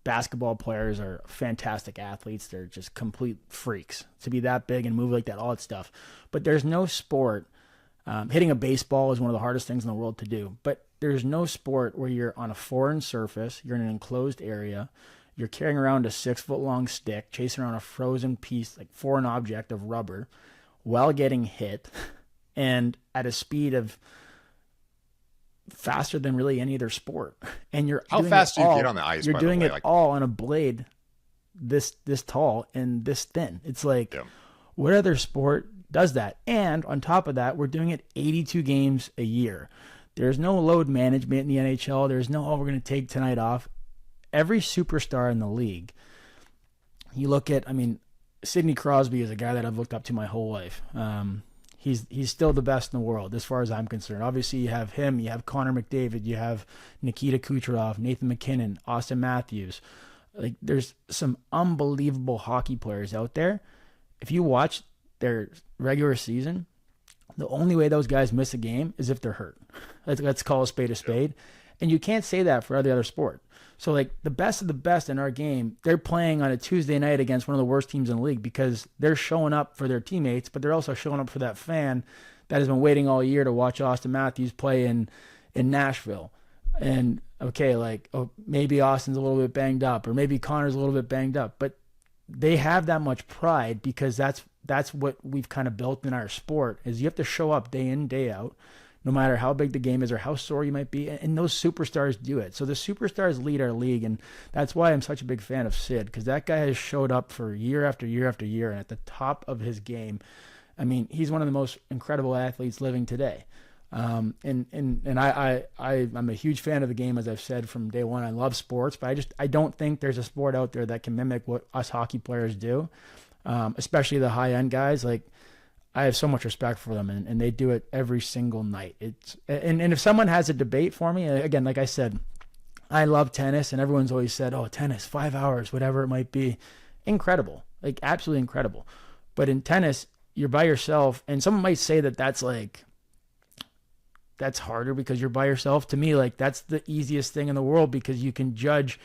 basketball players are fantastic athletes. They're just complete freaks to be that big and move like that, all that stuff. But there's no sport. Hitting a baseball is one of the hardest things in the world to do. But there's no sport where you're on a foreign surface, you're in an enclosed area, you're carrying around a 6-foot-long stick, chasing around a frozen piece, like foreign object of rubber, while getting hit, and at a speed of faster than really any other sport. And how fast do you get on the ice? You're doing it all on a blade this tall and this thin. It's like, what other sport does that? And on top of that, we're doing it 82 games a year. There's no load management in the NHL. There's no, we're going to take tonight off. Every superstar in the league, you look at, I mean, Sidney Crosby is a guy that I've looked up to my whole life. He's still the best in the world as far as I'm concerned. Obviously, you have him, you have Connor McDavid, you have Nikita Kucherov, Nathan McKinnon, Austin Matthews. Like, there's some unbelievable hockey players out there. If you watch their regular season, the only way those guys miss a game is if they're hurt. Let's call a spade a spade. And you can't say that for every other sport. So, like, the best of the best in our game, they're playing on a Tuesday night against one of the worst teams in the league because they're showing up for their teammates, but they're also showing up for that fan that has been waiting all year to watch Austin Matthews play in Nashville. And, okay, like, maybe Austin's a little bit banged up, or maybe Connor's a little bit banged up, but they have that much pride because that's what we've kind of built in our sport, is you have to show up day in, day out, no matter how big the game is or how sore you might be. And those superstars do it. So the superstars lead our league. And that's why I'm such a big fan of Sid, because that guy has showed up for year after year after year. And at the top of his game, I mean, he's one of the most incredible athletes living today. I'm a huge fan of the game, as I've said from day one. I love sports, but I don't think there's a sport out there that can mimic what us hockey players do, especially the high end guys. Like, I have so much respect for them, and they do it every single night. And if someone has a debate for me, again, like I said, I love tennis, and everyone's always said, oh, tennis, 5 hours, whatever it might be. Incredible, like absolutely incredible. But in tennis, you're by yourself, and someone might say that's harder because you're by yourself. To me, like, that's the easiest thing in the world because you can judge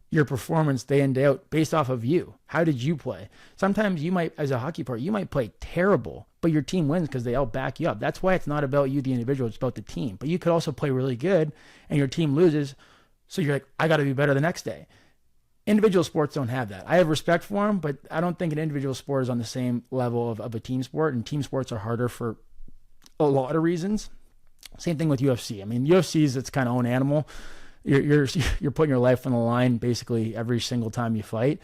your performance day in, day out based off of you. How did you play? Sometimes you might, as a hockey player, you might play terrible, but your team wins because they all back you up. That's why it's not about you, the individual, it's about the team. But you could also play really good and your team loses, so you're like, I got to be better the next day. Individual sports don't have that. I have respect for them, but I don't think an individual sport is on the same level of a team sport, and team sports are harder for a lot of reasons. Same thing with UFC. I mean, UFC is its kind of own animal. You're putting your life on the line basically every single time you fight.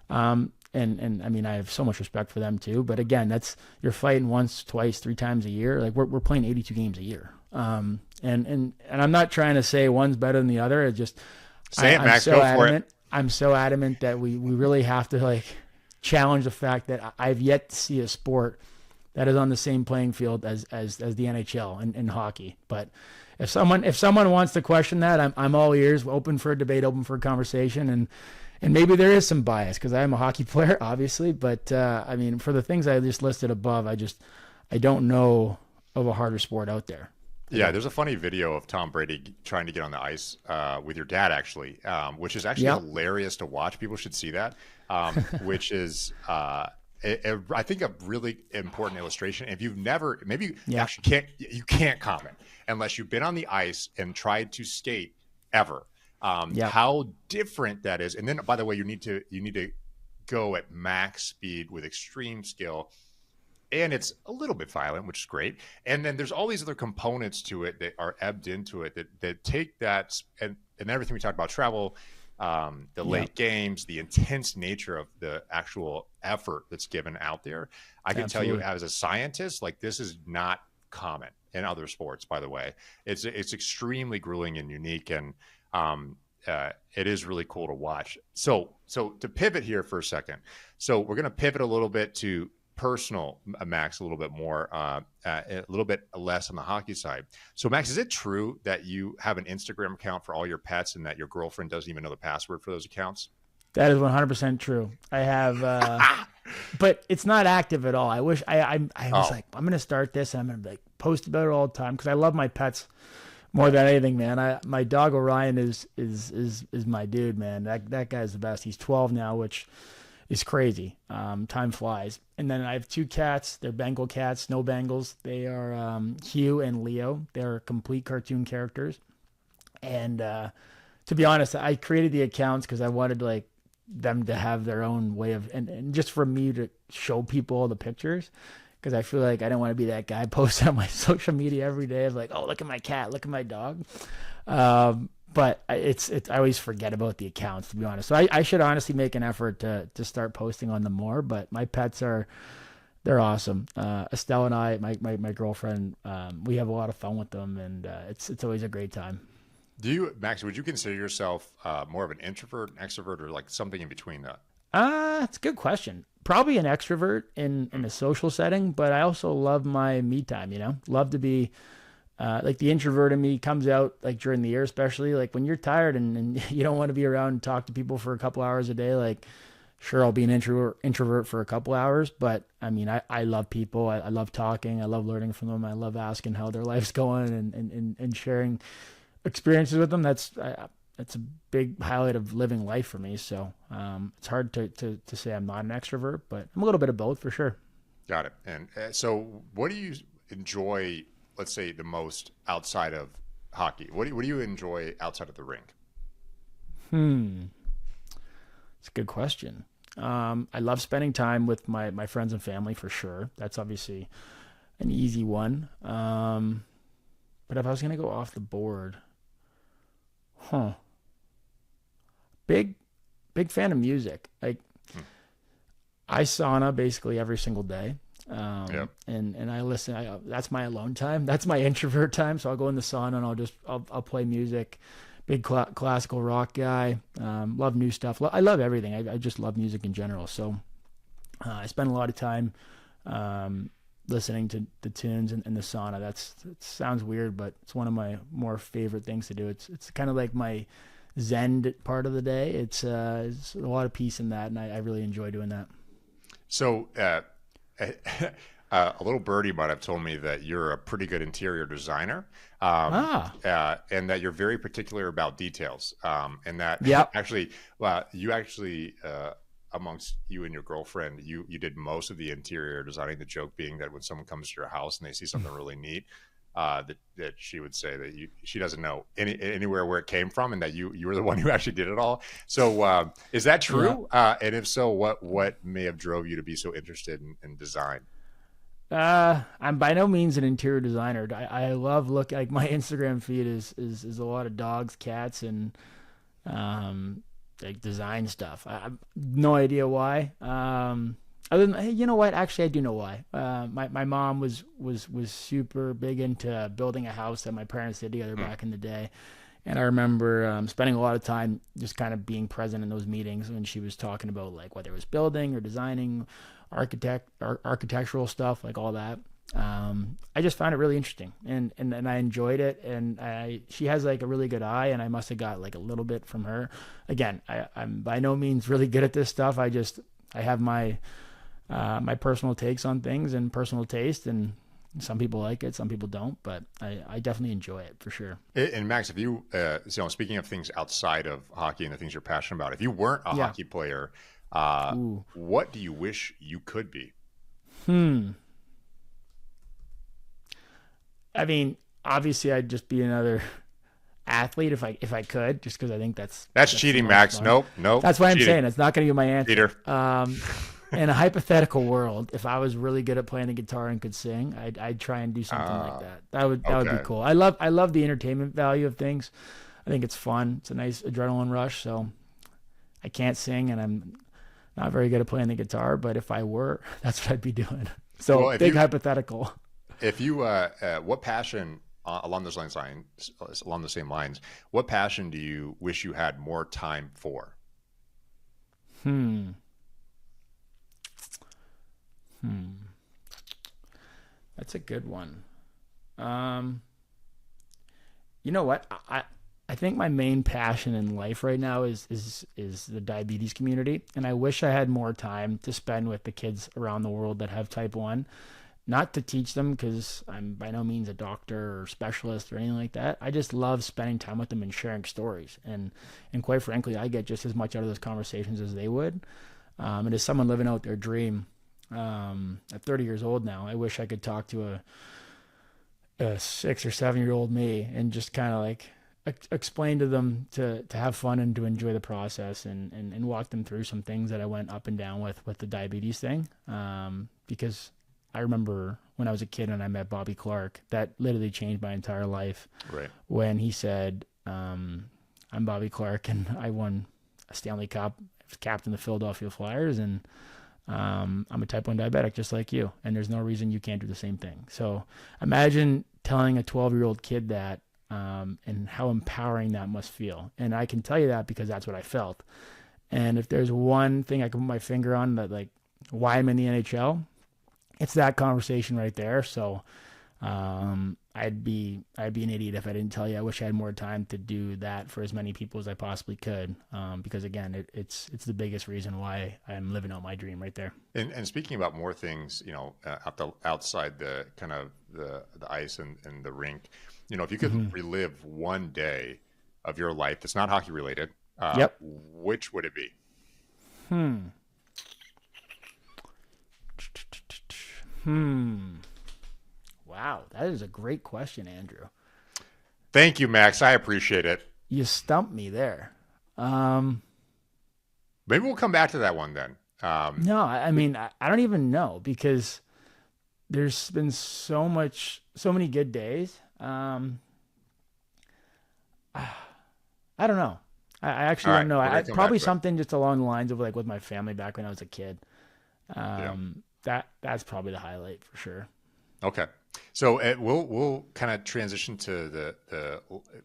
And I mean, I have so much respect for them too. But again, you're fighting once, twice, 3 times a year. Like, we're playing 82 games a year. And I'm not trying to say one's better than the other. It's just, Max, go for it. I'm so adamant that we really have to, like, challenge the fact that I've yet to see a sport that is on the same playing field as the NHL and hockey. But if someone wants to question that, I'm all ears, open for a debate, open for a conversation, and maybe there is some bias because I'm a hockey player, obviously. But I mean, for the things I just listed above, I don't know of a harder sport out there. Yeah, there's a funny video of Tom Brady trying to get on the ice with your dad, actually, which is actually Yep. hilarious to watch. People should see that, which is, I think, a really important illustration. If you've never, maybe you Yeah. actually can't comment unless you've been on the ice and tried to skate ever. Yep. How different that is. And then, by the way, you need to go at max speed with extreme skill. And it's a little bit violent, which is great. And then there's all these other components to it that are ebbed into it that take that and everything we talked about, travel, the late games, the intense nature of the actual effort that's given out there. I can tell you as a scientist, like, this is not common in other sports, by the way. It's extremely grueling and unique, and it is really cool to watch. So to pivot here for a second. So we're going to pivot a little bit to personal, Max, a little bit more, a little bit less on the hockey side. So, Max, is it true that you have an Instagram account for all your pets and that your girlfriend doesn't even know the password for those accounts? That is 100% true. I have, but it's not active at all. I wish I was like, I'm going to start this and I'm going to like post about it all the time because I love my pets more than anything, man. My dog Orion is my dude, man. That guy's the best. He's 12 now, which is crazy. Time flies. And then I have 2 cats. They're Bengal cats, no Bengals. They are Hugh and Leo. They're complete cartoon characters. And to be honest, I created the accounts because I wanted like them to have their own way of, and just for me to show people all the pictures. Because I feel like I don't want to be that guy posting on my social media every day of like, oh, look at my cat, look at my dog. But it's I always forget about the accounts, to be honest. So I should honestly make an effort to start posting on them more. But my pets they're awesome. Estelle and I, my girlfriend, we have a lot of fun with them, and it's always a great time. Do you, Max, would you consider yourself more of an introvert, an extrovert, or like something in between that? It's a good question. Probably an extrovert in a social setting, but I also love my me time, love to be, like the introvert in me comes out like during the year, especially like when you're tired and you don't want to be around and talk to people for a couple hours a day. Like, sure, I'll be an introvert for a couple hours, but I mean, I love people. I love talking. I love learning from them. I love asking how their life's going and sharing experiences with them. That's a big highlight of living life for me. So it's hard to say I'm not an extrovert, but I'm a little bit of both for sure. Got it. And so what do you enjoy, let's say, the most outside of hockey? What do you enjoy outside of the rink? It's a good question. I love spending time with my friends and family for sure. That's obviously an easy one. But if I was going to go off the board, big fan of music. Like I sauna basically every single day. And I listen, that's my alone time. That's my introvert time. So I'll go in the sauna and I'll play music. Big classical rock guy. Love new stuff. I love everything. I just love music in general. So I spend a lot of time listening to the tunes in the sauna. It sounds weird, but it's one of my more favorite things to do. It's kind of like my Zen part of the day. It's a lot of peace in that, and I really enjoy doing that. So a little birdie might have told me that you're a pretty good interior designer, and that you're very particular about details, and that actually, you actually, amongst you and your girlfriend, you did most of the interior designing. The joke being that when someone comes to your house and they see something really neat, that she would say that she doesn't know anywhere where it came from, and that you were the one who actually did it all. So is that true? Yeah. And if so, what may have drove you to be so interested in design? I'm by no means an interior designer. I love like my Instagram feed is a lot of dogs, cats, and like design stuff. I have no idea why. Other than, hey, you know what? Actually, I do know why. My mom was super big into building a house that my parents did together back in the day. And I remember spending a lot of time just kind of being present in those meetings when she was talking about like whether it was building or designing, architectural stuff, like all that. I just found it really interesting and I enjoyed it. And she has like a really good eye, and I must have got like a little bit from her. Again, I'm by no means really good at this stuff. I have my personal takes on things and personal taste, and Some people like it, some people don't, but I definitely enjoy it for sure. And Max, if you, speaking of things outside of hockey and the things you're passionate about, if you weren't a Yeah. hockey player, Ooh. what do you wish you could be? I mean, obviously, I'd just be another athlete if I could, just because I think that's the Cheating, most Max. fun. Nope. That's why I'm Cheating. saying it's not going to be my answer. Cheater. In a hypothetical world, if I was really good at playing the guitar and could sing, I'd try and do something like that. That would Okay. be cool. I love the entertainment value of things. I think it's fun. It's a nice adrenaline rush. So I can't sing, and I'm not very good at playing the guitar. But if I were, that's what I'd be doing. So Well, if big you- hypothetical. If you, what passion along those lines, along the same lines, what passion do you wish you had more time for? That's a good one. You know what? I think my main passion in life right now is the diabetes community, and I wish I had more time to spend with the kids around the world that have type 1. Not to teach them, because I'm by no means a doctor or specialist or anything like that. I just love spending time with them and sharing stories. And quite frankly, I get just as much out of those conversations as they would. And as someone living out their dream, at 30 years old now, I wish I could talk to a 6 or 7 year old me and just kind of like explain to them to have fun and to enjoy the process, and walk them through some things that I went up and down with the diabetes thing. Because I remember when I was a kid and I met Bobby Clark, that literally changed my entire life. Right. When he said, I'm Bobby Clark and I won a Stanley Cup, I was captain of the Philadelphia Flyers, and I'm a type 1 diabetic just like you, and there's no reason you can't do the same thing. So imagine telling a 12-year-old kid that, and how empowering that must feel. And I can tell you that because that's what I felt. And if there's one thing I can put my finger on, that like why I'm in the NHL, it's that conversation right there. So I'd be an idiot if I didn't tell you I wish I had more time to do that for as many people as I possibly could. Because again, it's the biggest reason why I'm living out my dream right there. And speaking about more things, outside the kind of the ice and the rink, if you could relive one day of your life that's not hockey related, Yep. which would it be? Wow, that is a great question, Andrew. Thank you, Max. I appreciate it. You stumped me there. Maybe we'll come back to that one then. No, I mean, I don't even know, because there's been so many good days. I don't know. I actually All don't know. right, we're gonna I come probably back to it. something just along the lines of like with my family back when I was a kid. Yeah. That's probably the highlight for sure. Okay. So we'll kind of transition to the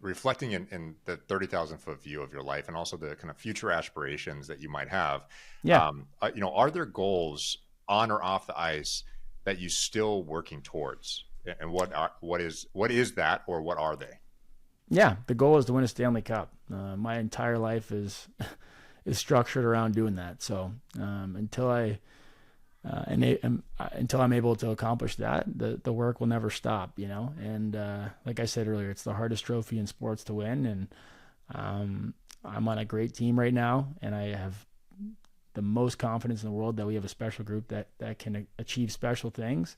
reflecting in the 30,000 foot view of your life, and also the kind of future aspirations that you might have. Yeah. Are there goals on or off the ice that you still working towards? And what is that, or what are they? Yeah, the goal is to win a Stanley Cup. My entire life is structured around doing that. So until I'm able to accomplish that, the work will never stop, And like I said earlier, it's the hardest trophy in sports to win, and I'm on a great team right now, and I have the most confidence in the world that we have a special group that can achieve special things.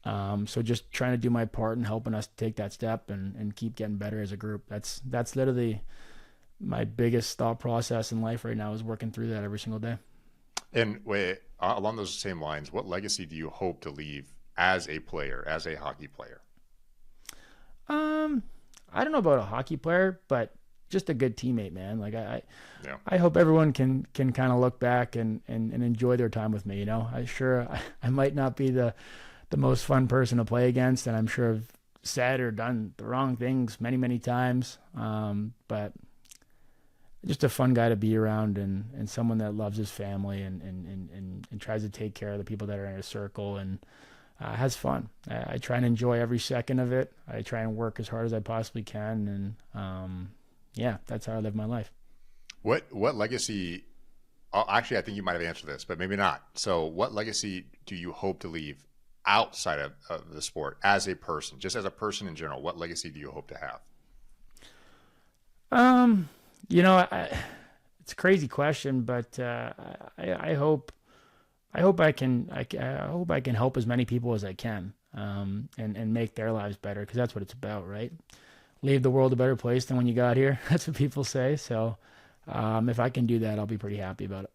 So just trying to do my part in helping us take that step and keep getting better as a group. That's literally my biggest thought process in life right now, is working through that every single day. And along those same lines, what legacy do you hope to leave as a player, as a hockey player? I don't know about a hockey player, but just a good teammate, man. Like Yeah. I hope everyone can kind of look back and enjoy their time with me. I might not be the most fun person to play against, and I'm sure I've said or done the wrong things many, many times. But just a fun guy to be around, and someone that loves his family and tries to take care of the people that are in his circle, and has fun. I try and enjoy every second of it. I try and work as hard as I possibly can. And yeah, that's how I live my life. What legacy? Actually, I think you might have answered this, but maybe not. So, what legacy do you hope to leave outside of the sport as a person, just as a person in general? What legacy do you hope to have? It's a crazy question, but I hope I can help as many people as I can, and make their lives better, because that's what it's about, right? Leave the world a better place than when you got here. That's what people say. So if I can do that, I'll be pretty happy about it.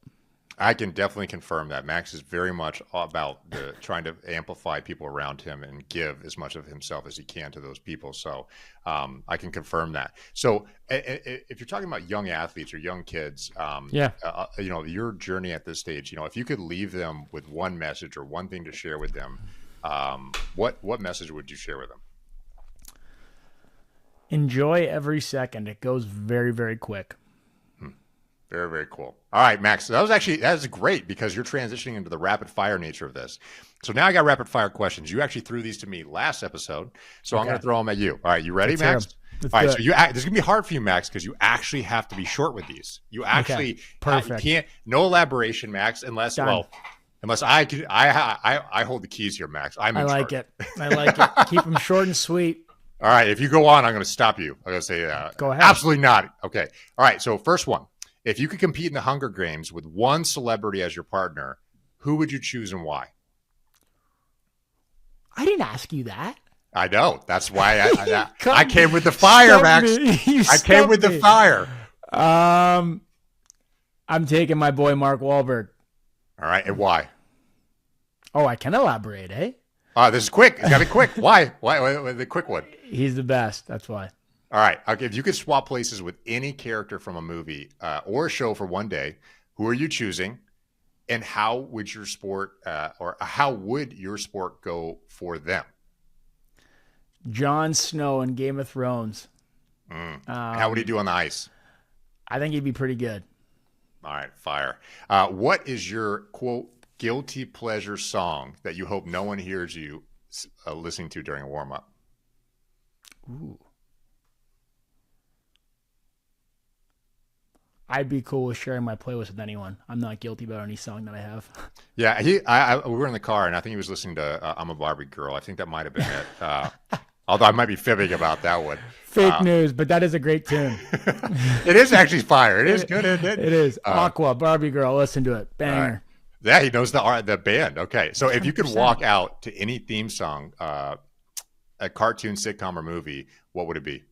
I can definitely confirm that Max is very much about trying to amplify people around him and give as much of himself as he can to those people. So I can confirm that. So if you're talking about young athletes or young kids, your journey at this stage, if you could leave them with one message or one thing to share with them, what message would you share with them? Enjoy every second. It goes very, very quick. Very, very cool. All right, Max. That is great, because you're transitioning into the rapid fire nature of this. So now I got rapid fire questions. You actually threw these to me last episode, so I'm going to throw them at you. All right, you ready, Max? All right, so this is going to be hard for you, Max, because you actually have to be short with these. You actually perfect. You can't, no elaboration, Max, unless I hold the keys here, Max. I like it. I like it. Keep them short and sweet. All right, if you go on, I'm going to stop you. I'm going to say, go ahead. Absolutely not. Okay. All right, so first one. If you could compete in the Hunger Games with one celebrity as your partner, who would you choose and why? I didn't ask you that. I know. That's why I came with the fire, Max. I came with the fire. I'm taking my boy Mark Wahlberg. All right, and why? Oh, I can elaborate, eh? This is quick. It's got to be quick. Why? Why the quick one? He's the best. That's why. All right. Okay. If you could swap places with any character from a movie or a show for one day, who are you choosing, and how would your sport go for them? Jon Snow in Game of Thrones. How would he do on the ice? I think he'd be pretty good. All right. Fire. What is your, quote, guilty pleasure song that you hope no one hears you listening to during a warm-up? Ooh. I'd be cool with sharing my playlist with anyone. I'm not guilty about any song that I have. Yeah, we were in the car, and I think he was listening to "I'm a Barbie Girl." I think that might have been it. Although I might be fibbing about that one. Fake news, but that is a great tune. It is actually fire. It is good, isn't it? It is. Aqua, Barbie Girl. Listen to it. Banger. Yeah, he knows the band. Okay, so if you could walk out to any theme song, a cartoon, sitcom, or movie, what would it be?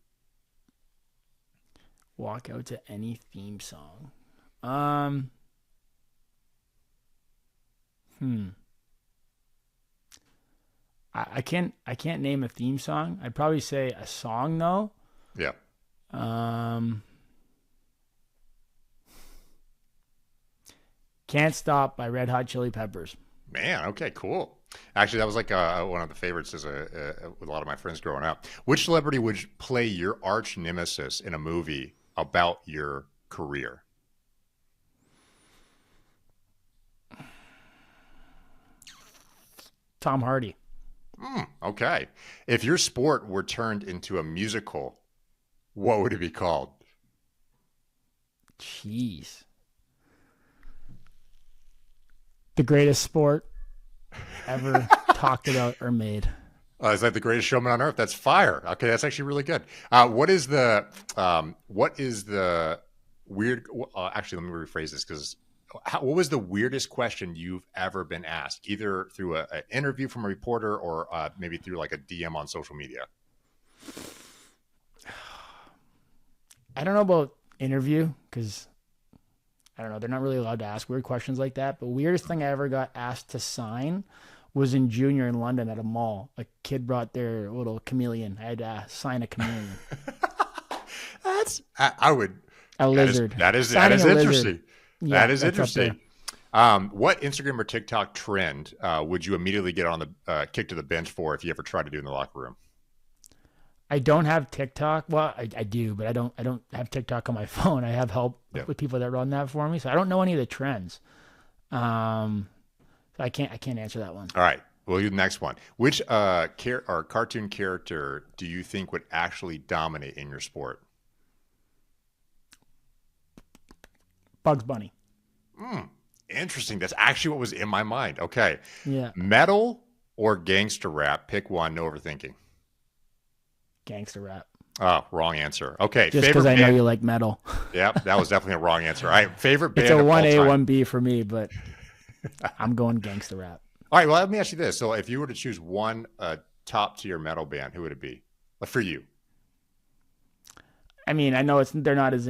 Walk out to any theme song. I can't name a theme song. I'd probably say a song though. Yeah. Can't Stop by Red Hot Chili Peppers. Man, okay, cool. Actually, that was like one of the favorites with a lot of my friends growing up. Which celebrity would play your arch nemesis in a movie about your career? Tom Hardy. Okay. If your sport were turned into a musical, what would it be called? Jeez. The greatest sport ever talked about or made. Is that The Greatest Showman on Earth? That's fire. Okay, that's actually really good. What is the weird? Actually, let me rephrase this, because what was the weirdest question you've ever been asked, either through an interview from a reporter or maybe through like a DM on social media? I don't know about interview, because I don't know. They're not really allowed to ask weird questions like that. But weirdest thing I ever got asked to sign was in junior in London at a mall. A kid brought their little chameleon. I had to sign a chameleon. I would. A lizard. That is interesting. Yeah, that is interesting. What Instagram or TikTok trend would you immediately get on the kick to the bench for if you ever tried to do in the locker room? I don't have TikTok. Well, I do, but I don't have TikTok on my phone. I have help with people that run that for me, so I don't know any of the trends. So I can't answer that one. All right. We'll do the next one. Which cartoon character do you think would actually dominate in your sport? Bugs Bunny. Interesting. That's actually what was in my mind. Okay. Yeah. Metal or gangster rap? Pick one. No overthinking. Gangster rap. Oh, wrong answer. Okay, Just favorite because I know band. you like metal. Yep, that was definitely a wrong answer. All right, favorite band It's a of all 1A, time. 1B for me, but I'm going gangster rap. All right, well, let me ask you this. So if you were to choose one top tier metal band, who would it be? For you. I mean, I know they're not as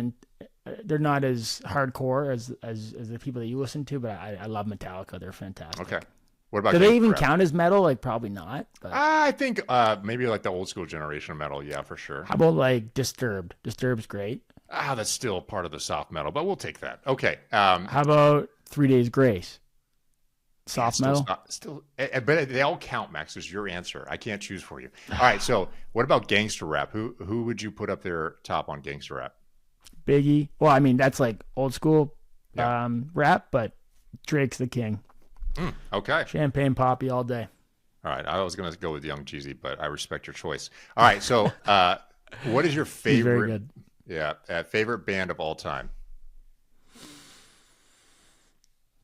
hardcore as the people that you listen to, but I love Metallica. They're fantastic. Okay. What about Do they even rap? count as metal? Like, probably not. But I think maybe like the old school generation of metal. Yeah, for sure. how about like Disturbed? Disturbed's great. That's still part of the soft metal, but we'll take that. Okay. How about 3 Days Grace? Soft metal? But they all count, Max. Is your answer. I can't choose for you. All right. So what about gangster rap? Who would you put up there top on gangster rap? Biggie. Well, I mean, that's like old school rap, but Drake's the king. Okay. Champagne Poppy all day. All right. I was going to go with Young Jeezy, but I respect your choice. All right. So what is your favorite? Very good. Yeah. Favorite band of all time?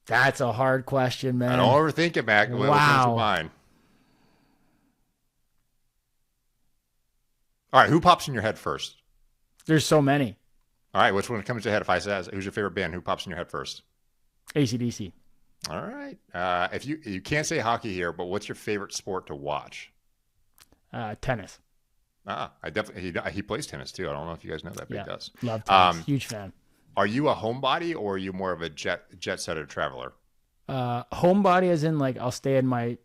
That's a hard question, man. I don't overthink it, Mac. Wow. Mine. All right. Who pops in your head first? There's so many. All right. Which one comes to your head? If I say, who's your favorite band? Who pops in your head first? AC/DC. All right. If you can't say hockey here, but what's your favorite sport to watch? Tennis. I definitely he plays tennis too. I don't know if you guys know that, but he does. Love tennis. Huge fan. Are you a homebody or are you more of a jet setter traveler? Homebody, as in like I'll stay in my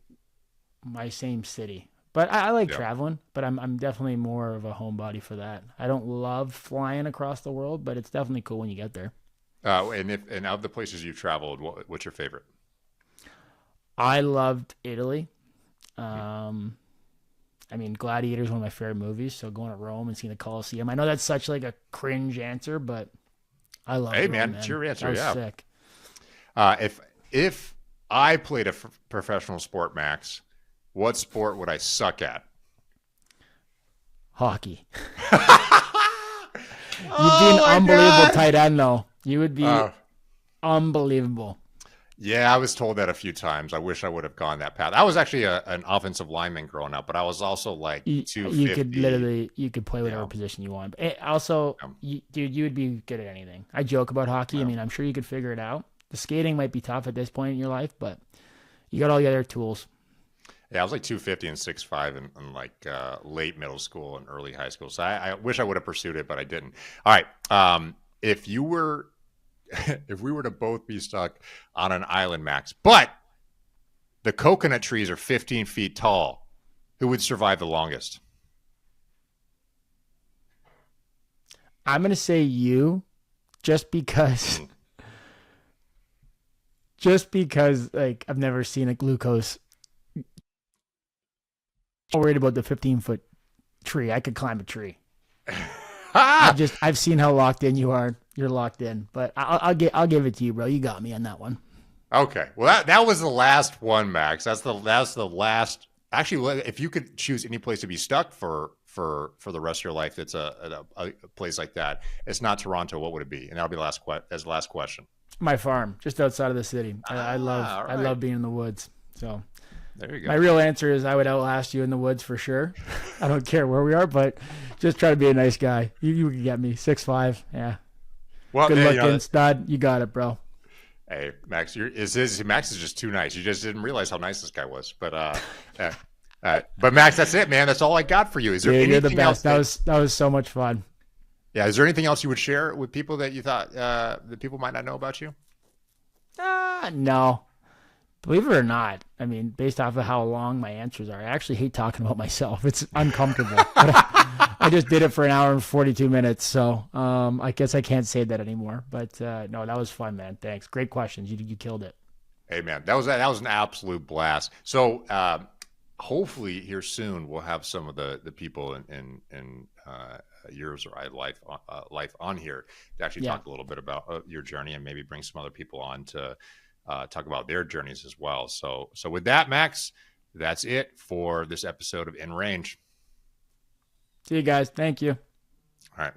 same city, but I like traveling. But I'm definitely more of a homebody for that. I don't love flying across the world, but it's definitely cool when you get there. And of the places you've traveled, what's your favorite? I loved Italy. I mean, Gladiator is one of my favorite movies. So going to Rome and seeing the Colosseum. I know that's such like a cringe answer, but I love it. Hey, man, it's your answer. That was sick. If I played a professional sport, Max, what sport would I suck at? Hockey. You'd be an unbelievable tight end, though. You would be unbelievable. Yeah, I was told that a few times. I wish I would have gone that path. I was actually an offensive lineman growing up, but I was also like 250. You could play whatever position you want. But also, dude, you would be good at anything. I joke about hockey. I mean, I'm sure you could figure it out. The skating might be tough at this point in your life, but you got all the other tools. Yeah, I was like 250 and 6'5" in like late middle school and early high school. So I wish I would have pursued it, but I didn't. All right. If we were to both be stuck on an island, Max, but the coconut trees are 15 feet tall, who would survive the longest? I'm going to say you, just because like I've never seen a glucose. I'm worried about the 15-foot tree. I could climb a tree. I've seen how locked in you are. You're locked in, but I'll give it to you, bro. You got me on that one. Okay. Well, that was the last one, Max. That's the last. Actually, if you could choose any place to be stuck for the rest of your life, that's a place like that. It's not Toronto. What would it be? And that'll be the last question. My farm, just outside of the city. I love being in the woods. So there you go. My real answer is I would outlast you in the woods for sure. I don't care where we are, but just try to be a nice guy. You can get me 6'5". Yeah. Well, good looking stud. You got it, bro. Hey, Max, Max is just too nice. You just didn't realize how nice this guy was. But but Max, that's it, man. That's all I got for you. Is there anything you're the best. else? That was so much fun. Yeah. Is there anything else you would share with people that you thought that people might not know about you? No. Believe it or not, I mean, based off of how long my answers are, I actually hate talking about myself. It's uncomfortable. I just did it for an hour and 42 minutes, so I guess I can't say that anymore. But no, that was fun, man. Thanks. Great questions. You killed it. Hey, man, that was an absolute blast. So hopefully here soon we'll have some of the people in yours or I life on here to actually talk a little bit about your journey and maybe bring some other people on to talk about their journeys as well. So with that, Max, that's it for this episode of In Range. See you guys. Thank you. All right.